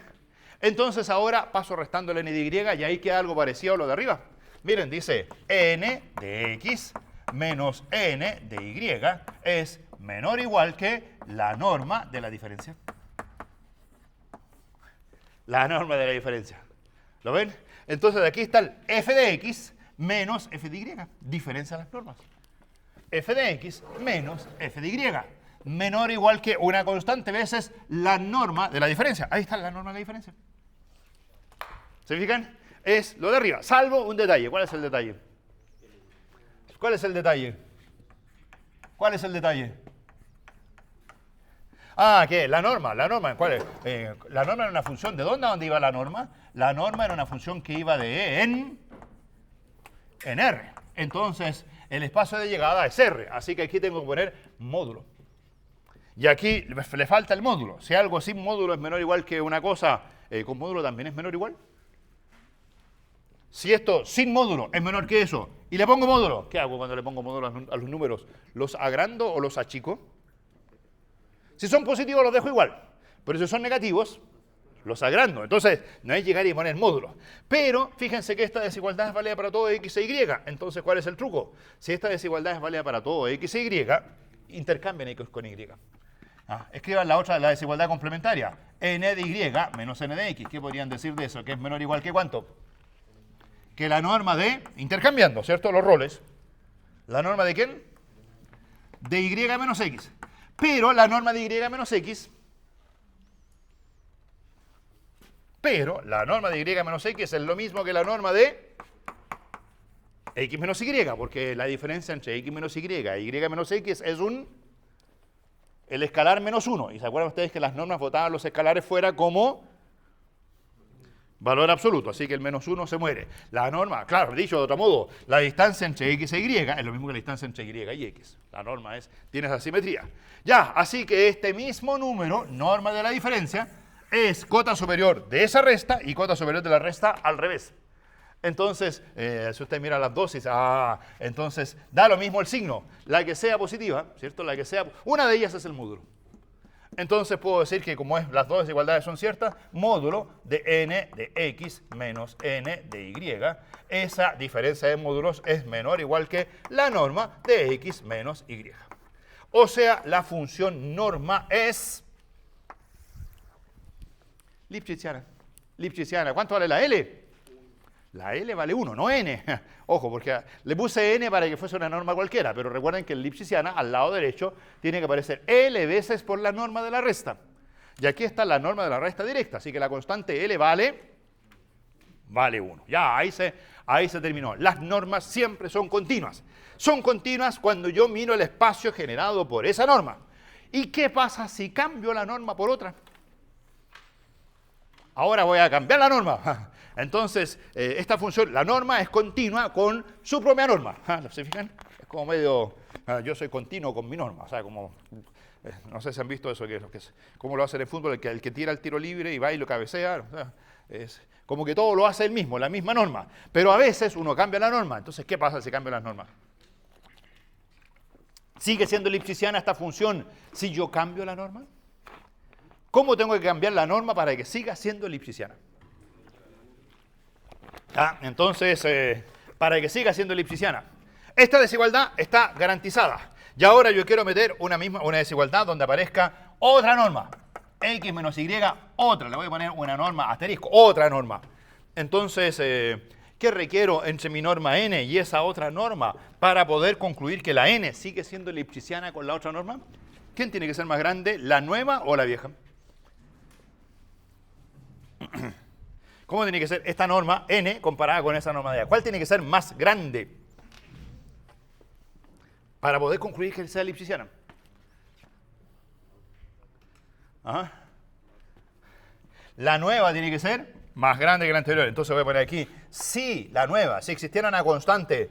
Entonces ahora paso restando el n de y y ahí queda algo parecido a lo de arriba. Miren, dice n de x menos n de y es menor o igual que la norma de la diferencia. La norma de la diferencia. ¿Lo ven? Entonces aquí está el f de x menos f de y. Diferencia de las normas. F de x menos f de y. Menor o igual que una constante veces la norma de la diferencia. Ahí está la norma de la diferencia. ¿Se fijan? Es lo de arriba, salvo un detalle. ¿Cuál es el detalle? ¿Cuál es el detalle? ¿Cuál es el detalle? Ah, ¿qué? La norma. ¿Cuál es? La norma era una función. ¿De dónde iba la norma? La norma era una función que iba de E en R. Entonces, el espacio de llegada es R. Así que aquí tengo que poner módulo. Y aquí le falta el módulo. Si algo sin módulo es menor o igual que una cosa con módulo también es menor o igual. Si esto sin módulo es menor que eso y le pongo módulo, ¿qué hago cuando le pongo módulo a los números? ¿Los agrando o los achico? Si son positivos los dejo igual, pero si son negativos, los agrando. Entonces, no es llegar y poner módulo. Pero, fíjense que esta desigualdad es válida para todo x e y. Entonces, ¿cuál es el truco? Si esta desigualdad es válida para todo x e y, intercambien x con y. Escriban la otra, la desigualdad complementaria. N de y menos n de x. ¿Qué podrían decir de eso? Que es menor o igual que ¿cuánto? Que la norma de, intercambiando, ¿cierto? Los roles. ¿La norma de quién? De y menos x. Pero la norma de y menos x, es lo mismo que la norma de x menos y, porque la diferencia entre x menos y menos x es el escalar menos 1. Y se acuerdan ustedes que las normas votaban los escalares fuera como valor absoluto, así que el menos 1 se muere. La norma, claro, dicho de otro modo, la distancia entre x e y es lo mismo que la distancia entre y y x. La norma tiene esa simetría. Ya, así que este mismo número, norma de la diferencia, es cota superior de esa resta y cota superior de la resta al revés. Entonces, si usted mira las dosis, entonces da lo mismo el signo. La que sea positiva, ¿cierto? Una de ellas es el módulo. Entonces puedo decir que como las dos desigualdades son ciertas, módulo de n de x menos n de y, esa diferencia de módulos es menor o igual que la norma de x menos y. O sea, la función norma es lipschitziana. ¿Cuánto vale la L? La L vale 1, no n. Ojo, porque le puse n para que fuese una norma cualquiera, pero recuerden que en lipschitziana, al lado derecho, tiene que aparecer L veces por la norma de la resta. Y aquí está la norma de la resta directa, así que la constante L vale 1. Ya, ahí Ahí se terminó. Las normas siempre son continuas. Son continuas cuando yo miro el espacio generado por esa norma. ¿Y qué pasa si cambio la norma por otra? Ahora voy a cambiar la norma. Entonces, esta función, la norma es continua con su propia norma. ¿Se fijan? Es como medio, yo soy continuo con mi norma. O sea, como, no sé si han visto eso, cómo lo hace en el fútbol, el que tira el tiro libre y va y lo cabecea. O sea, es como que todo lo hace él mismo, la misma norma. Pero a veces uno cambia la norma. Entonces, ¿qué pasa si cambio las normas? ¿Sigue siendo lipschitziana esta función si yo cambio la norma? ¿Cómo tengo que cambiar la norma para que siga siendo lipschitziana? Entonces, para que siga siendo lipschitziana. Esta desigualdad está garantizada. Y ahora yo quiero meter una desigualdad donde aparezca otra norma. X menos Y, otra. Le voy a poner una norma asterisco, otra norma. Entonces, ¿qué requiero entre mi norma n y esa otra norma para poder concluir que la n sigue siendo lipschitziana con la otra norma? ¿Quién tiene que ser más grande, la nueva o la vieja? ¿Cómo tiene que ser esta norma n comparada con esa norma de allá? ¿Cuál tiene que ser más grande para poder concluir que sea lipschitziana? La nueva tiene que ser más grande que la anterior. Entonces voy a poner aquí, si la nueva, si existiera una constante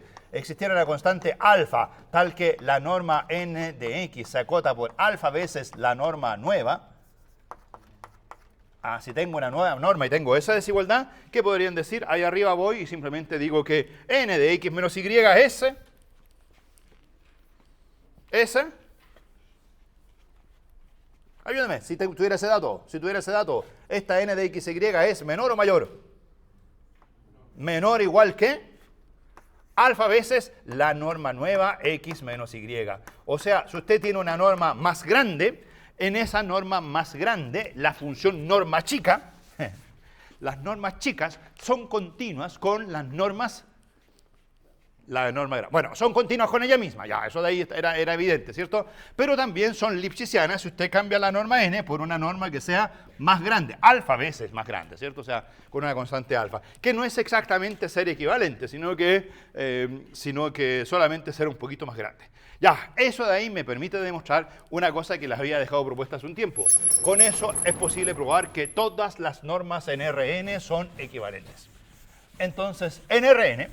alfa, tal que la norma n de x se acota por alfa veces la norma nueva. Si tengo una nueva norma y tengo esa desigualdad, ¿qué podrían decir? Ahí arriba voy y simplemente digo que n de x menos y es ese. Ayúdame, si tuviera ese dato, esta n de x, y es menor o mayor. Menor o igual que alfa veces la norma nueva x menos y. O sea, si usted tiene una norma más grande, en esa norma más grande, la función norma chica, las normas chicas son continuas con las normas, la norma grande. Bueno, son continuas con ella misma, ya, eso de ahí era evidente, ¿cierto? Pero también son lipschitzianas si usted cambia la norma n por una norma que sea más grande, alfa veces más grande, ¿cierto? O sea, con una constante alfa, que no es exactamente ser equivalente, sino que solamente ser un poquito más grande. Ya, eso de ahí me permite demostrar una cosa que les había dejado propuesta hace un tiempo. Con eso es posible probar que todas las normas en Rn son equivalentes. Entonces, en Rn,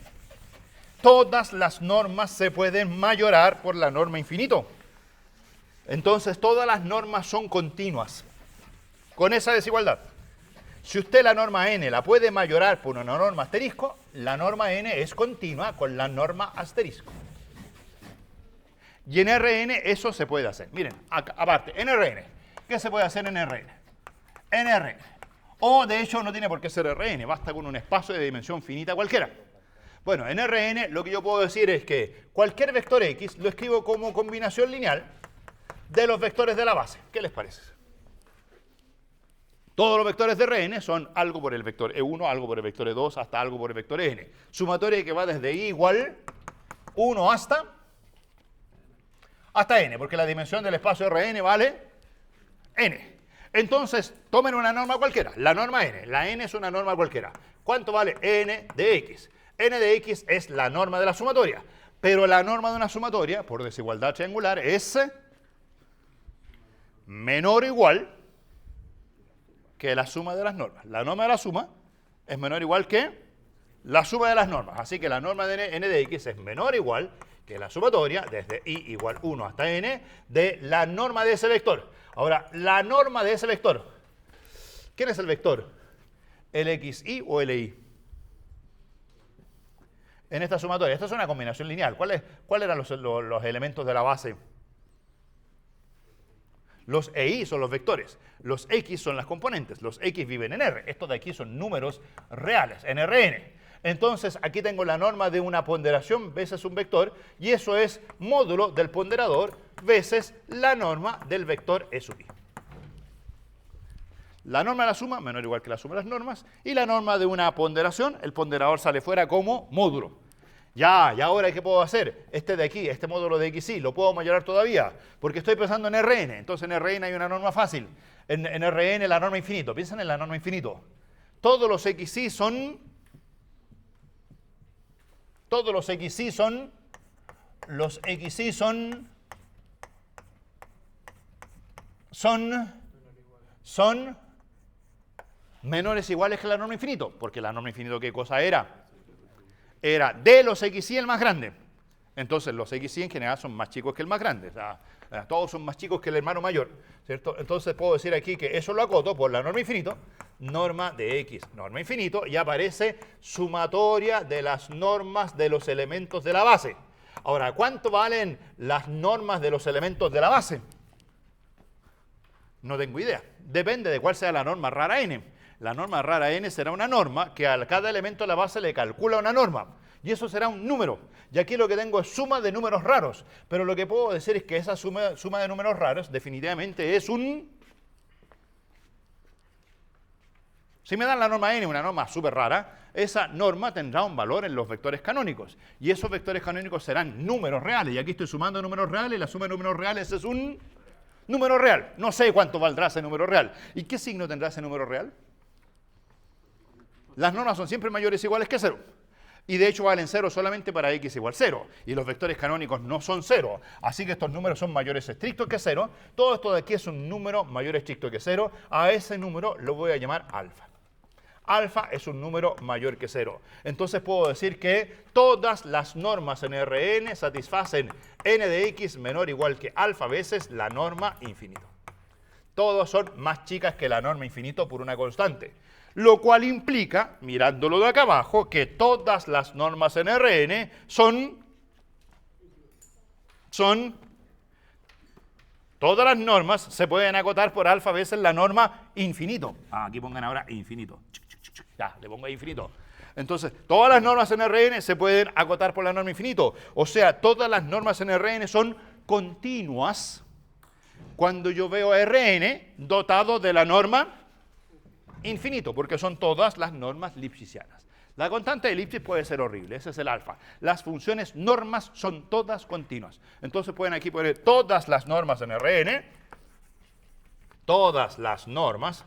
todas las normas se pueden mayorar por la norma infinito. Entonces, todas las normas son continuas con esa desigualdad. Si usted la norma n la puede mayorar por una norma asterisco, la norma n es continua con la norma asterisco. Y en Rn eso se puede hacer. Miren, aparte, en Rn, ¿qué se puede hacer en Rn? En Rn. O de hecho no tiene por qué ser Rn, basta con un espacio de dimensión finita cualquiera. Bueno, en Rn lo que yo puedo decir es que cualquier vector x lo escribo como combinación lineal de los vectores de la base. ¿Qué les parece? Todos los vectores de Rn son algo por el vector E1, algo por el vector E2, hasta algo por el vector n. Sumatoria que va desde i igual 1 hasta n, porque la dimensión del espacio Rn vale n. Entonces, tomen una norma cualquiera, la norma n. La n es una norma cualquiera. ¿Cuánto vale n de x? N de x es la norma de la sumatoria, pero la norma de una sumatoria, por desigualdad triangular, es menor o igual que la suma de las normas. La norma de la suma es menor o igual que la suma de las normas. Así que la norma de n de x es menor o igual que la sumatoria, desde i igual 1 hasta n, de la norma de ese vector. Ahora, la norma de ese vector. ¿Quién es el vector? ¿El xi o el i? En esta sumatoria. Esta es una combinación lineal. ¿Cuáles eran los elementos de la base? Los EI son los vectores, los X son las componentes, los X viven en R. Estos de aquí son números reales, en Rn. Entonces, aquí tengo la norma de una ponderación veces un vector, y eso es módulo del ponderador veces la norma del vector E sub i. La norma de la suma, menor o igual que la suma de las normas, y la norma de una ponderación, el ponderador sale fuera como módulo. Ya, ¿y ahora qué puedo hacer? Este de aquí, este módulo de xy, ¿lo puedo mayorar todavía? Porque estoy pensando en Rn. Entonces en Rn hay una norma fácil. En Rn la norma infinito. Piensen en la norma infinito. Todos los xy son Todos los XY son menores o iguales que la norma infinito, porque la norma infinito, ¿qué cosa era? Era de los XY el más grande. Entonces los XY en general son más chicos que el más grande, o sea, todos son más chicos que el hermano mayor, ¿cierto? Entonces puedo decir aquí que eso lo acoto por la norma infinito, norma de X, norma infinito, y aparece sumatoria de las normas de los elementos de la base. Ahora, ¿cuánto valen las normas de los elementos de la base? No tengo idea. Depende de cuál sea la norma rara n. La norma rara n será una norma que a cada elemento de la base le calcula una norma. Y eso será un número. Y aquí lo que tengo es suma de números raros. Pero lo que puedo decir es que esa suma de números raros definitivamente es un... Si me dan la norma n, una norma súper rara, esa norma tendrá un valor en los vectores canónicos. Y esos vectores canónicos serán números reales. Y aquí estoy sumando números reales y la suma de números reales es un número real. No sé cuánto valdrá ese número real. ¿Y qué signo tendrá ese número real? Las normas son siempre mayores o iguales que 0. Y de hecho valen 0 solamente para x igual 0. Y los vectores canónicos no son 0. Así que estos números son mayores estrictos que 0. Todo esto de aquí es un número mayor estricto que 0. A ese número lo voy a llamar alfa. Alfa es un número mayor que 0. Entonces puedo decir que todas las normas en Rn satisfacen n de x menor o igual que alfa veces la norma infinito. Todas son más chicas que la norma infinito por una constante. Lo cual implica, mirándolo de acá abajo, que todas las normas en Rn son todas las normas se pueden acotar por alfa veces la norma infinito. Aquí pongan ahora infinito. Ya, le pongo ahí infinito. Entonces, todas las normas en Rn se pueden acotar por la norma infinito. O sea, todas las normas en Rn son continuas cuando yo veo a Rn dotado de la norma infinito, porque son todas las normas lipschitzianas. La constante de Lipschitz puede ser horrible, ese es el alfa. Las funciones normas son todas continuas. Entonces pueden aquí poner todas las normas en Rn, todas las normas,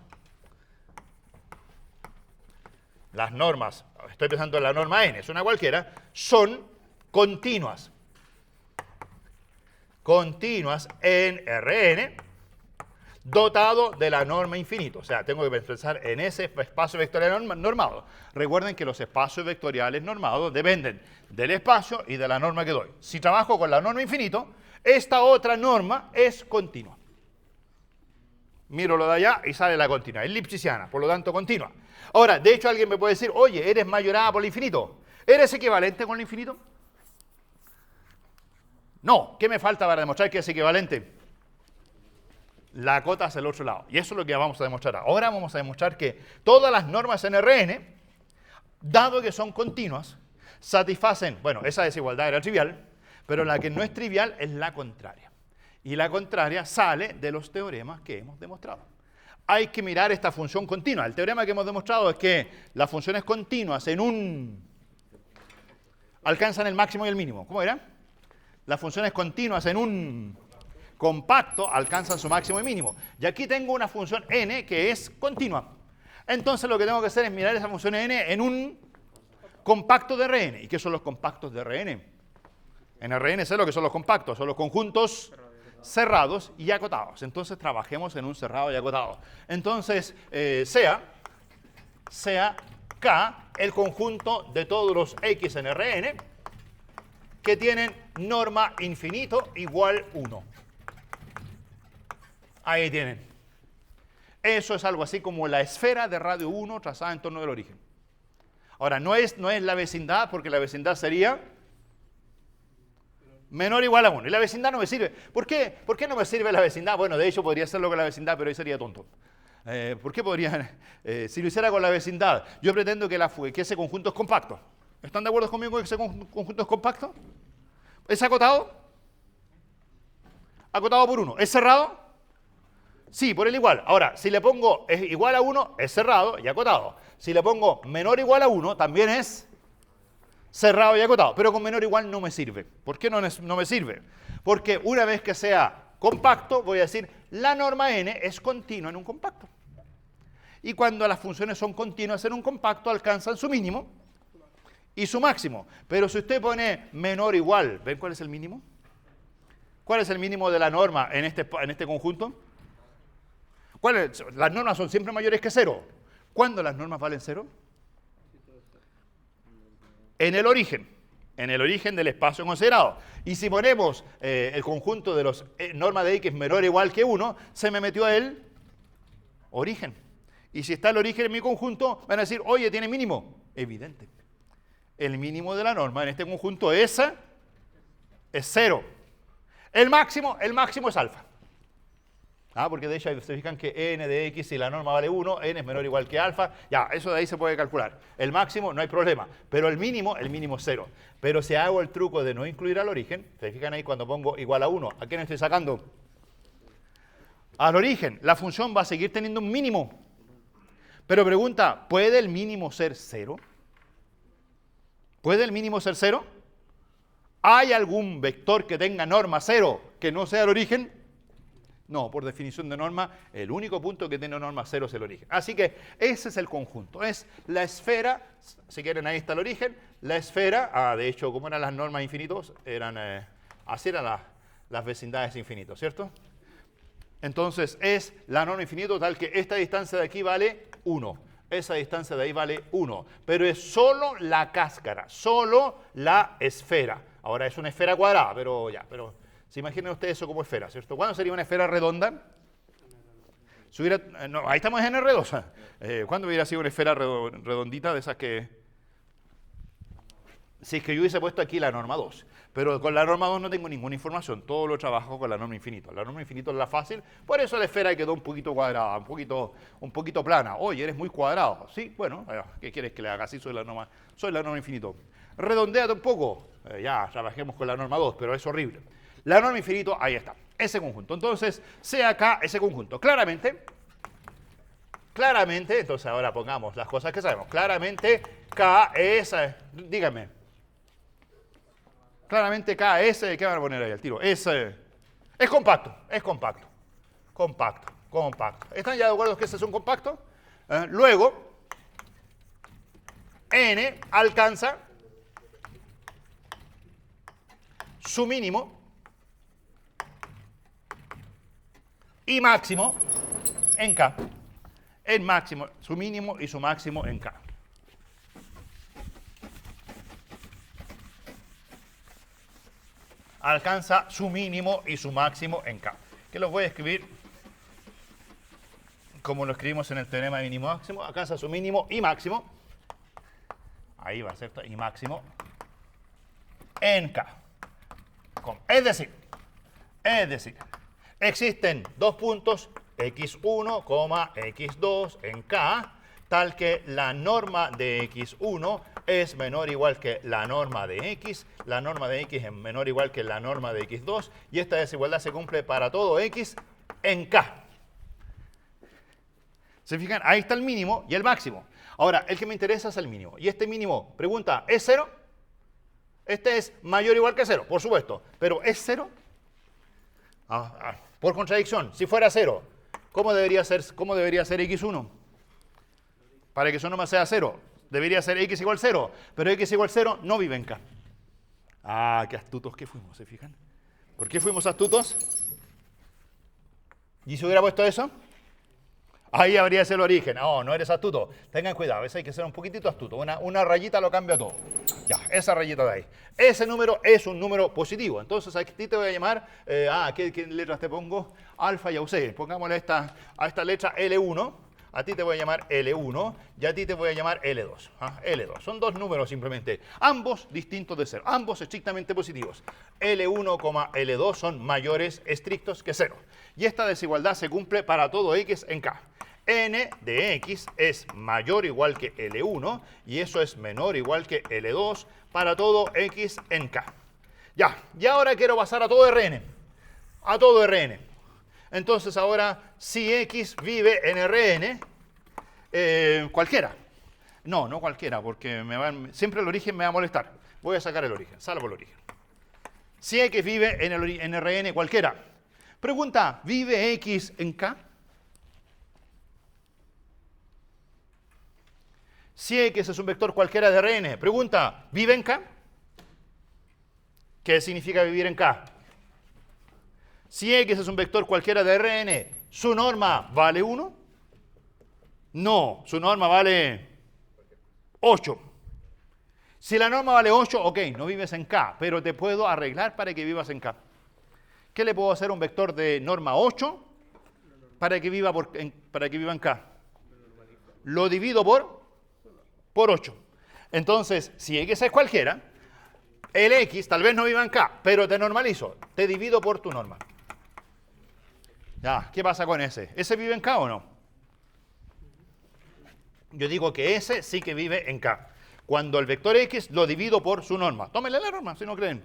estoy pensando en la norma n, es una cualquiera, son continuas. Continuas en Rn, dotado de la norma infinito. O sea, tengo que pensar en ese espacio vectorial normado. Recuerden que los espacios vectoriales normados dependen del espacio y de la norma que doy. Si trabajo con la norma infinito, esta otra norma es continua. Miro lo de allá y sale la continua. Es lipschitziana, por lo tanto continua. Ahora, de hecho alguien me puede decir, oye, ¿eres mayorada por el infinito? ¿Eres equivalente con el infinito? No. ¿Qué me falta para demostrar que es equivalente? La cota hacia el otro lado. Y eso es lo que vamos a demostrar. Ahora vamos a demostrar que todas las normas en Rn, dado que son continuas, satisfacen, bueno, esa desigualdad era trivial, pero la que no es trivial es la contraria. Y la contraria sale de los teoremas que hemos demostrado. Hay que mirar esta función continua. El teorema que hemos demostrado es que las funciones continuas alcanzan el máximo y el mínimo. ¿Cómo era? Las funciones continuas en un compacto alcanzan su máximo y mínimo. Y aquí tengo una función n que es continua. Entonces lo que tengo que hacer es mirar esa función n en un compacto de Rn. ¿Y qué son los compactos de Rn? En Rn sé lo que son los compactos, son los conjuntos cerrados y acotados. Entonces trabajemos en un cerrado y acotado. Entonces sea K el conjunto de todos los X en Rn que tienen norma infinito igual 1. Ahí tienen. Eso es algo así como la esfera de radio 1 trazada en torno del origen. Ahora, no es la vecindad, porque la vecindad sería menor o igual a 1. Y la vecindad no me sirve. ¿Por qué no me sirve la vecindad? Bueno, de hecho podría hacerlo con la vecindad, pero ahí sería tonto. ¿Por qué podría? Si lo hiciera con la vecindad, yo pretendo que ese conjunto es compacto. ¿Están de acuerdo conmigo que ese conjunto es compacto? ¿Es acotado? Acotado por 1. ¿Es cerrado? Sí, por el igual. Ahora, si le pongo es igual a 1, es cerrado y acotado. Si le pongo menor o igual a 1, también es cerrado y acotado. Pero con menor o igual no me sirve. ¿Por qué no me sirve? Porque una vez que sea compacto, voy a decir, la norma n es continua en un compacto. Y cuando las funciones son continuas en un compacto, alcanzan su mínimo y su máximo. Pero si usted pone menor o igual, ¿ven cuál es el mínimo? ¿Cuál es el mínimo de la norma en este conjunto? Las normas son siempre mayores que 0. ¿Cuándo las normas valen 0? En el origen del espacio considerado. Y si ponemos el conjunto de los normas de x menor o igual que 1, se me metió el origen. Y si está el origen en mi conjunto, van a decir, oye, ¿tiene mínimo? Evidente. El mínimo de la norma en este conjunto es 0. El máximo es alfa. Porque de hecho se fijan que n de x, si la norma vale 1, n es menor o igual que alfa. Ya, eso de ahí se puede calcular. El máximo no hay problema, pero el mínimo es 0. Pero si hago el truco de no incluir al origen, se fijan ahí cuando pongo igual a 1, ¿a quién estoy sacando? Al origen. La función va a seguir teniendo un mínimo. Pero pregunta, ¿puede el mínimo ser 0? ¿Puede el mínimo ser 0? ¿Hay algún vector que tenga norma 0 que no sea el origen? No, por definición de norma, el único punto que tiene norma 0 es el origen. Así que ese es el conjunto. Es la esfera, si quieren ahí está el origen, la esfera, de hecho, como eran las normas infinitos, así eran las vecindades infinitos, ¿cierto? Entonces es la norma infinito tal que esta distancia de aquí vale 1. Esa distancia de ahí vale 1. Pero es solo la cáscara, solo la esfera. Ahora es una esfera cuadrada, pero se imaginen ustedes eso como esfera, ¿cierto? ¿Cuándo sería una esfera redonda? No, ahí estamos en R2. ¿Cuándo hubiera sido una esfera redondita de esas que... Si es que yo hubiese puesto aquí la norma 2. Pero con la norma 2 no tengo ninguna información. Todo lo trabajo con la norma infinito. La norma infinito es la fácil. Por eso la esfera quedó un poquito cuadrada, un poquito plana. Oye, eres muy cuadrado. Sí, bueno, ¿qué quieres que le haga? Sí, soy la norma infinito. Redondéate un poco. Ya, trabajemos con la norma 2, pero es horrible. La norma infinito, ahí está, ese conjunto. Entonces, sea acá ese conjunto. Claramente, entonces ahora pongamos las cosas que sabemos. Claramente, K es, dígame. Claramente K es, ¿qué van a poner ahí al tiro? Es compacto, compacto. ¿Están ya de acuerdo que ese es un compacto? Luego, N alcanza su mínimo y máximo en K. El máximo, su mínimo y su máximo en K. Alcanza su mínimo y su máximo en K. Que los voy a escribir como lo escribimos en el teorema de mínimo máximo. Alcanza su mínimo y máximo. Ahí va, ¿cierto? Y máximo en K. Es decir, existen dos puntos x1, x2 en K, tal que la norma de x1 es menor o igual que la norma de x es menor o igual que la norma de x2, y esta desigualdad se cumple para todo x en K. ¿Se fijan? Ahí está el mínimo y el máximo. Ahora, el que me interesa es el mínimo. Y este mínimo, pregunta, ¿es 0? Este es mayor o igual que 0, por supuesto. Pero ¿es 0? Por contradicción, si fuera 0, ¿cómo debería ser x1? Para que eso no me sea 0, debería ser x igual 0. Pero x igual 0 no vive en K. Qué astutos que fuimos, ¿se fijan? ¿Por qué fuimos astutos? ¿Y si hubiera puesto eso? Ahí habría sido el origen. No eres astuto. Tengan cuidado, a veces hay que ser un poquitito astuto. Una rayita lo cambia todo. Ya, esa rayita de ahí. Ese número es un número positivo. Entonces a ti te voy a llamar, ¿qué letras te pongo? Alfa y a usted. Pongámosle a esta letra L1. A ti te voy a llamar L1 y a ti te voy a llamar L2. L2. Son dos números simplemente. Ambos distintos de 0. Ambos estrictamente positivos. L1, L2 son mayores estrictos que 0. Y esta desigualdad se cumple para todo x en K. N de x es mayor o igual que L1 y eso es menor o igual que L2 para todo x en K. Ya, y ahora quiero pasar a todo Rn. A todo Rn. Entonces ahora, si x vive en Rn, cualquiera. No cualquiera, porque siempre el origen me va a molestar. Voy a sacar el origen, salvo el origen. Si x vive en Rn cualquiera. Pregunta, ¿vive x en K? Si X es un vector cualquiera de Rn, pregunta, ¿vive en K? ¿Qué significa vivir en K? Si X es un vector cualquiera de Rn, ¿su norma vale 1? No, su norma vale 8. Si la norma vale 8, ok, no vives en K, pero te puedo arreglar para que vivas en K. ¿Qué le puedo hacer a un vector de norma 8 para que viva en K? Lo divido por 8. Entonces, si X es cualquiera, el X tal vez no viva en K, pero te normalizo, te divido por tu norma. Ya, ¿qué pasa con ese? ¿Ese vive en K o no? Yo digo que ese sí que vive en K. Cuando el vector X lo divido por su norma. Tómenle la norma, si no creen.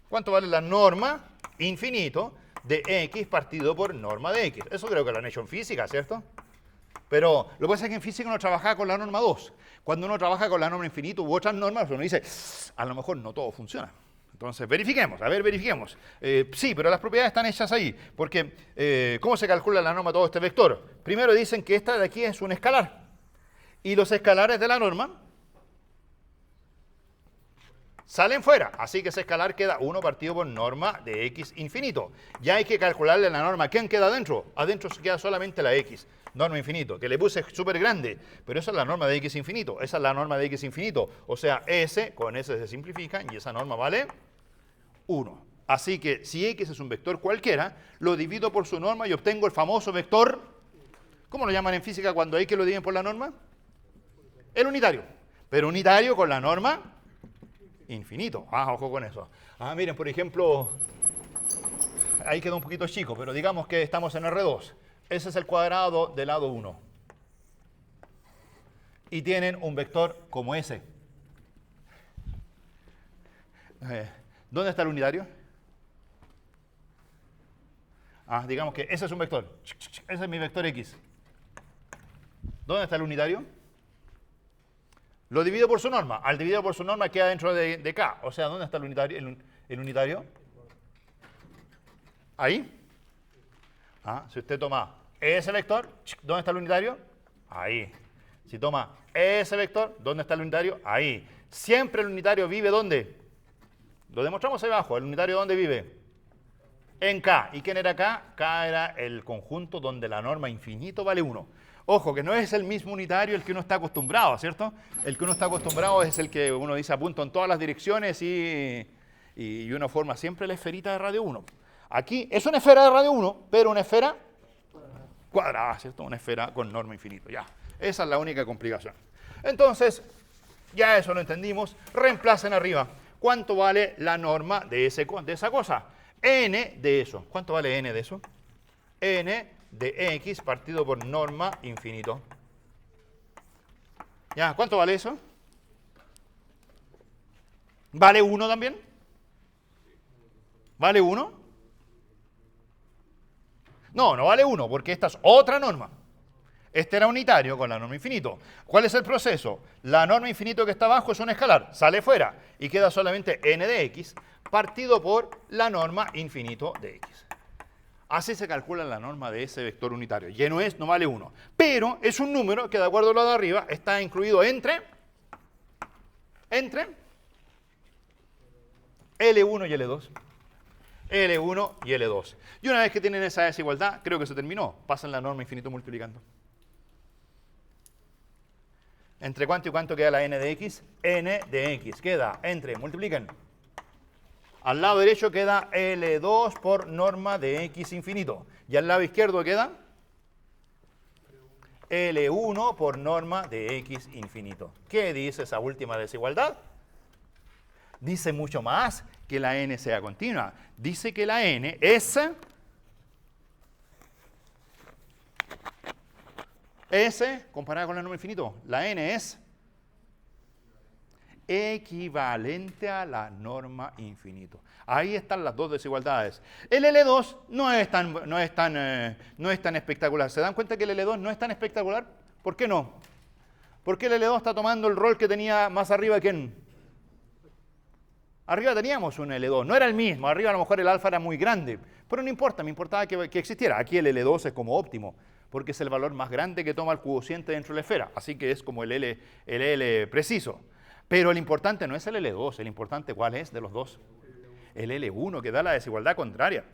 ¿Cuánto vale la norma infinito de X partido por norma de X? Eso creo que lo han hecho en física, ¿cierto? Pero lo que pasa es que en física uno trabaja con la norma 2. Cuando uno trabaja con la norma infinito u otras normas, uno dice, a lo mejor no todo funciona. Entonces, verifiquemos, verifiquemos. Sí, pero las propiedades están hechas ahí. Porque, ¿cómo se calcula la norma de todo este vector? Primero dicen que esta de aquí es un escalar. Y los escalares de la norma salen fuera. Así que ese escalar queda 1 partido por norma de X infinito. Ya hay que calcularle la norma. ¿Quién queda adentro? Adentro se queda solamente la X. Norma infinito, que le puse súper grande, pero esa es la norma de X infinito, esa es la norma de X infinito, o sea, S, con S se simplifica y esa norma vale 1. Así que si X es un vector cualquiera, lo divido por su norma y obtengo el famoso vector, ¿cómo lo llaman en física cuando hay que lo dividen por la norma? El unitario, pero unitario con la norma infinito. Ojo con eso. Miren, por ejemplo, ahí quedó un poquito chico, pero digamos que estamos en R2. Ese es el cuadrado del lado 1. Y tienen un vector como ese. ¿Dónde está el unitario? Digamos que ese es un vector. Ese es mi vector X. ¿Dónde está el unitario? Lo divido por su norma. Al dividir por su norma queda dentro de K. O sea, ¿dónde está el unitario? ¿El unitario? ¿Ahí? Si usted toma ese vector, ¿dónde está el unitario? Ahí. Si toma ese vector, ¿dónde está el unitario? Ahí. Siempre el unitario vive ¿dónde? Lo demostramos ahí abajo. ¿El unitario dónde vive? En K. ¿Y quién era K? K era el conjunto donde la norma infinito vale 1. Ojo, que no es el mismo unitario el que uno está acostumbrado, ¿cierto? El que uno está acostumbrado es el que uno dice apunto en todas las direcciones y uno forma siempre la esferita de radio 1. Aquí es una esfera de radio 1, pero una esfera cuadrada, ¿cierto? Una esfera con norma infinito, ya. Esa es la única complicación. Entonces, ya eso lo entendimos. Reemplacen arriba. ¿Cuánto vale la norma de esa cosa? N de eso. ¿Cuánto vale N de eso? N de X partido por norma infinito. ¿Ya? ¿Cuánto vale eso? ¿Vale 1 también? ¿Vale 1? No, no vale 1, porque esta es otra norma. Este era unitario con la norma infinito. ¿Cuál es el proceso? La norma infinito que está abajo es un escalar, sale fuera y queda solamente n de x partido por la norma infinito de x. Así se calcula la norma de ese vector unitario. Y no vale 1. Pero es un número que, de acuerdo a lo de arriba, está incluido entre L1 y L2. L1 y L2. Y una vez que tienen esa desigualdad, creo que se terminó. Pasan la norma infinito multiplicando. ¿Entre cuánto y cuánto queda la n de x? N de x queda entre, multipliquen. Al lado derecho queda L2 por norma de x infinito. Y al lado izquierdo queda L1 por norma de x infinito. ¿Qué dice esa última desigualdad? Dice mucho más que la n sea continua. Dice que la n es comparada con la norma infinito, la n es equivalente a la norma infinito. Ahí están las dos desigualdades. El L2 no es tan espectacular. ¿Se dan cuenta que el L2 no es tan espectacular? ¿Por qué no? Porque el L2 está tomando el rol que tenía más arriba que arriba teníamos un L2, no era el mismo, arriba a lo mejor el alfa era muy grande, pero no importa, me importaba que existiera. Aquí el L2 es como óptimo, porque es el valor más grande que toma el cociente dentro de la esfera, así que es como el L preciso. Pero el importante no es el L2, el importante ¿cuál es de los dos? El L1, que da la desigualdad contraria.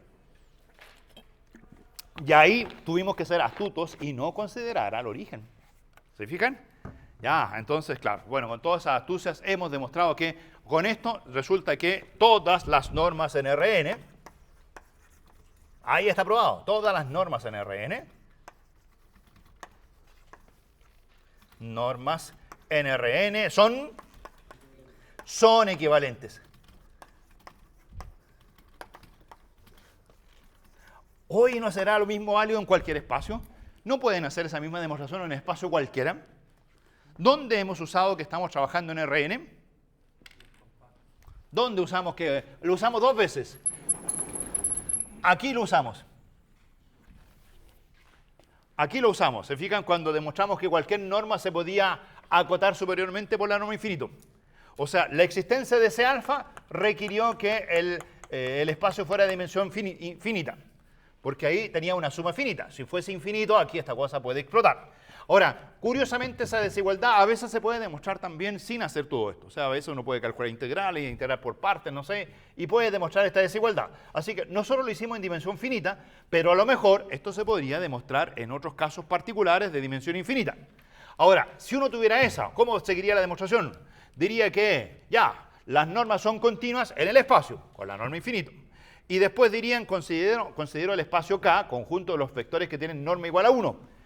Y ahí tuvimos que ser astutos y no considerar al origen. ¿Se fijan? Ya, entonces, claro, bueno, con todas esas astucias hemos demostrado que con esto resulta que todas las normas en Rn, ahí está probado, todas las normas en Rn, normas en Rn son equivalentes. Hoy no será lo mismo válido en cualquier espacio. No pueden hacer esa misma demostración en un espacio cualquiera. ¿Dónde hemos usado que estamos trabajando en Rn? ¿Dónde usamos que lo usamos 2 veces? Aquí lo usamos. Aquí lo usamos. ¿Se fijan? Cuando demostramos que cualquier norma se podía acotar superiormente por la norma infinito. O sea, la existencia de ese alfa requirió que el espacio fuera de dimensión finita. Porque ahí tenía una suma finita. Si fuese infinito, aquí esta cosa puede explotar. Ahora, curiosamente, esa desigualdad a veces se puede demostrar también sin hacer todo esto. O sea, a veces uno puede calcular integrales, integrar por partes, no sé, y puede demostrar esta desigualdad. Así que nosotros lo hicimos en dimensión finita, pero a lo mejor esto se podría demostrar en otros casos particulares de dimensión infinita. Ahora, si uno tuviera esa, ¿cómo seguiría la demostración? Diría que, ya, las normas son continuas en el espacio, con la norma infinito. Y después dirían, considero el espacio K, conjunto de los vectores que tienen norma igual a 1.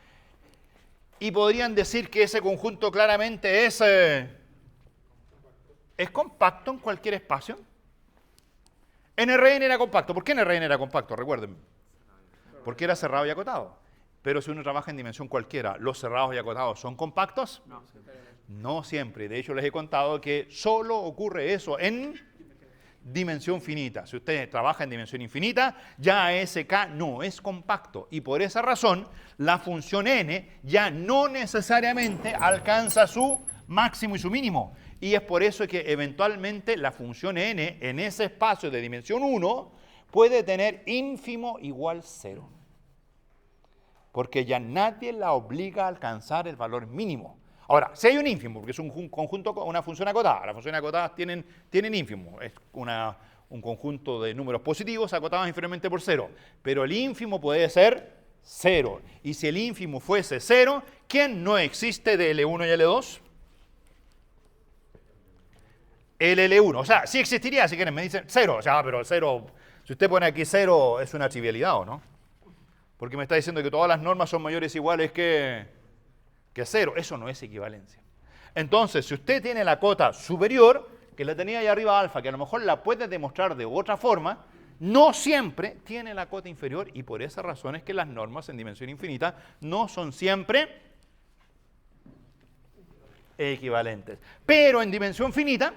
Y podrían decir que ese conjunto claramente es compacto en cualquier espacio. En Rn era compacto. ¿Por qué en Rn era compacto? Recuerden. Porque era cerrado y acotado. Pero si uno trabaja en dimensión cualquiera, ¿los cerrados y acotados son compactos? No siempre. De hecho, les he contado que solo ocurre eso en dimensión finita. Si usted trabaja en dimensión infinita, ya ese K no es compacto. Y por esa razón, la función n ya no necesariamente alcanza su máximo y su mínimo. Y es por eso que eventualmente la función n en ese espacio de dimensión 1 puede tener ínfimo igual 0. Porque ya nadie la obliga a alcanzar el valor mínimo. Ahora, si hay un ínfimo, porque es un conjunto con una función acotada, las funciones acotadas tienen ínfimo, es un conjunto de números positivos acotados inferiormente por 0, pero el ínfimo puede ser 0, y si el ínfimo fuese 0, ¿quién no existe de L1 y L2? El L1, o sea, sí existiría, si quieren, me dicen 0, o sea, pero 0, si usted pone aquí 0, es una trivialidad, ¿o no? Porque me está diciendo que todas las normas son mayores o iguales que 0. Eso no es equivalencia. Entonces, si usted tiene la cota superior, que la tenía ahí arriba alfa, que a lo mejor la puede demostrar de otra forma, no siempre tiene la cota inferior, y por esa razón es que las normas en dimensión infinita no son siempre equivalentes. Pero en dimensión finita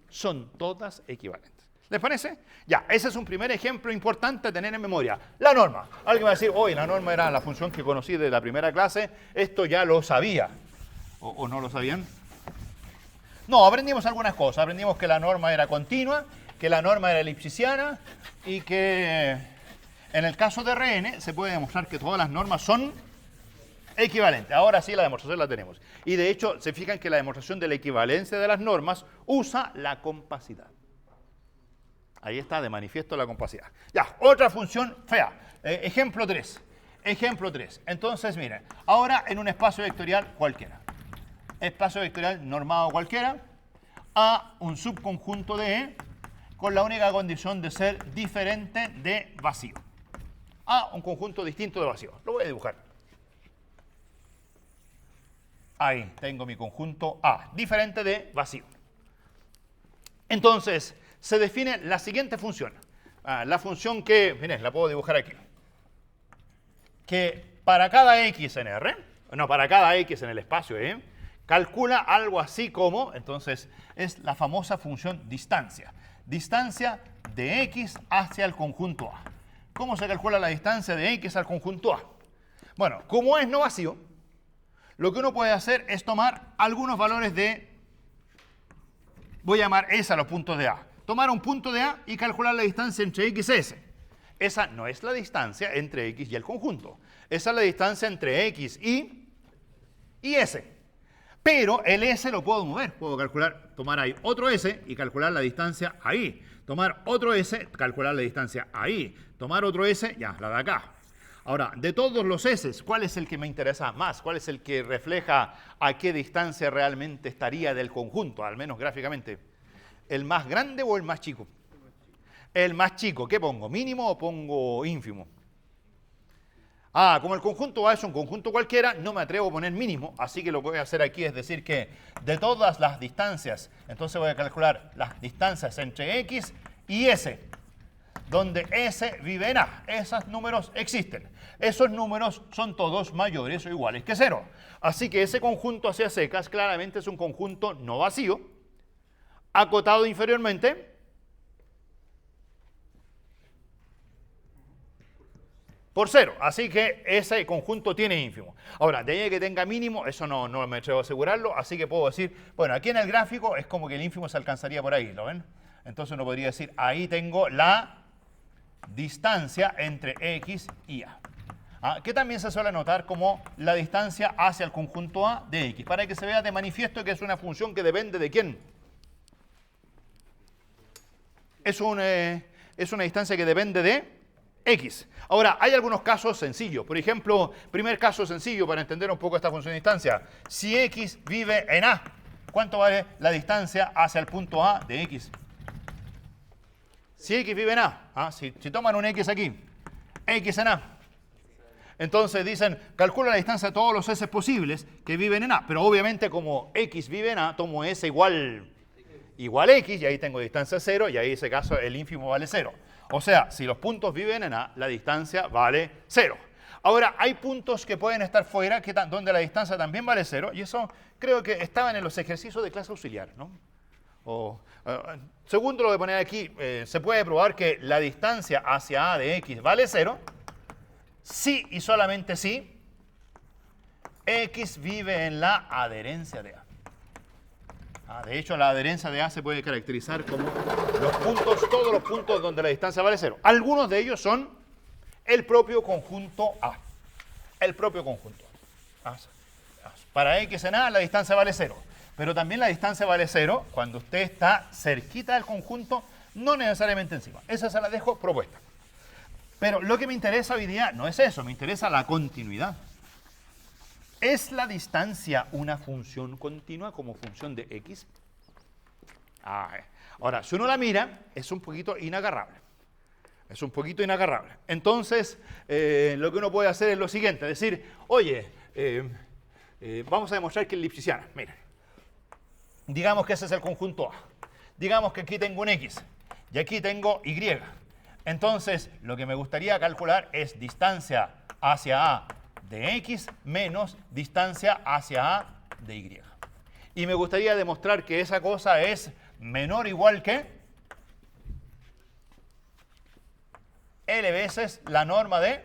son todas equivalentes. ¿Les parece? Ya, ese es un primer ejemplo importante a tener en memoria. La norma. Alguien va a decir, hoy la norma era la función que conocí de la primera clase, esto ya lo sabía. ¿O no lo sabían? No, aprendimos algunas cosas. Aprendimos que la norma era continua, que la norma era elipsiciana y que en el caso de Rn se puede demostrar que todas las normas son equivalentes. Ahora sí la demostración la tenemos. Y de hecho, se fijan que la demostración de la equivalencia de las normas usa la compacidad. Ahí está de manifiesto la compacidad. Ya, otra función fea. Ejemplo 3. Ejemplo 3. Entonces, miren, ahora en un espacio vectorial cualquiera. Espacio vectorial normado cualquiera, a un subconjunto de E con la única condición de ser diferente de vacío. A un conjunto distinto de vacío. Lo voy a dibujar. Ahí tengo mi conjunto A, diferente de vacío. Entonces, se define la siguiente función. La función que, miren, la puedo dibujar aquí. Que para cada X en R, para cada X en el espacio E, calcula algo así como, entonces, es la famosa función distancia. Distancia de X hacia el conjunto A. ¿Cómo se calcula la distancia de X al conjunto A? Bueno, como es no vacío, lo que uno puede hacer es tomar algunos valores de, voy a llamar S a los puntos de A. Tomar un punto de A y calcular la distancia entre X y S. Esa no es la distancia entre X y el conjunto. Esa es la distancia entre X y S. Pero el S lo puedo mover. Puedo calcular, tomar ahí otro S y calcular la distancia ahí. Tomar otro S, calcular la distancia ahí. Tomar otro S, ya, la de acá. Ahora, de todos los S, ¿cuál es el que me interesa más? ¿Cuál es el que refleja a qué distancia realmente estaría del conjunto, al menos gráficamente? ¿El más grande o el más chico? El más chico. ¿Qué pongo? ¿Mínimo o pongo ínfimo? Como el conjunto A es un conjunto cualquiera, no me atrevo a poner mínimo, así que lo que voy a hacer aquí es decir que de todas las distancias, entonces voy a calcular las distancias entre X y S, donde S vive en A. Esos números existen. Esos números son todos mayores o iguales que 0. Así que ese conjunto hacia secas claramente es un conjunto no vacío, acotado inferiormente por 0. Así que ese conjunto tiene ínfimo. Ahora, de ahí a que tenga mínimo, eso no me atrevo a asegurarlo, así que puedo decir, bueno, aquí en el gráfico es como que el ínfimo se alcanzaría por ahí, ¿lo ven? Entonces uno podría decir, ahí tengo la distancia entre X y A. Que también se suele notar como la distancia hacia el conjunto A de X, para que se vea de manifiesto que es una función que depende de quién. Es una distancia que depende de X. Ahora, hay algunos casos sencillos. Por ejemplo, primer caso sencillo para entender un poco esta función de distancia. Si X vive en A, ¿cuánto vale la distancia hacia el punto A de X? Si X vive en A, si toman un X aquí, X en A, entonces dicen, calcula la distancia de todos los S posibles que viven en A. Pero obviamente como X vive en A, tomo S igual X, y ahí tengo distancia 0, y ahí en ese caso el ínfimo vale 0. O sea, si los puntos viven en A, la distancia vale 0. Ahora, hay puntos que pueden estar fuera, donde la distancia también vale 0, y eso creo que estaban en los ejercicios de clase auxiliar, ¿no? Segundo, lo voy a poner aquí, se puede probar que la distancia hacia A de X vale 0, si y solamente si X vive en la adherencia de A. De hecho, la adherencia de A se puede caracterizar como todos los puntos donde la distancia vale 0. Algunos de ellos son el propio conjunto A. El propio conjunto A. Para X en A la distancia vale 0. Pero también la distancia vale 0 cuando usted está cerquita del conjunto, no necesariamente encima. Esa se la dejo propuesta. Pero lo que me interesa hoy día no es eso, me interesa la continuidad. ¿Es la distancia una función continua como función de X? Ahora, si uno la mira, es un poquito inagarrable. Es un poquito inagarrable. Entonces, lo que uno puede hacer es lo siguiente, decir, oye, vamos a demostrar que es lipschitziana. Miren, digamos que ese es el conjunto A. Digamos que aquí tengo un X y aquí tengo Y. Entonces, lo que me gustaría calcular es distancia hacia A de X menos distancia hacia A de Y. Y me gustaría demostrar que esa cosa es menor o igual que L veces la norma de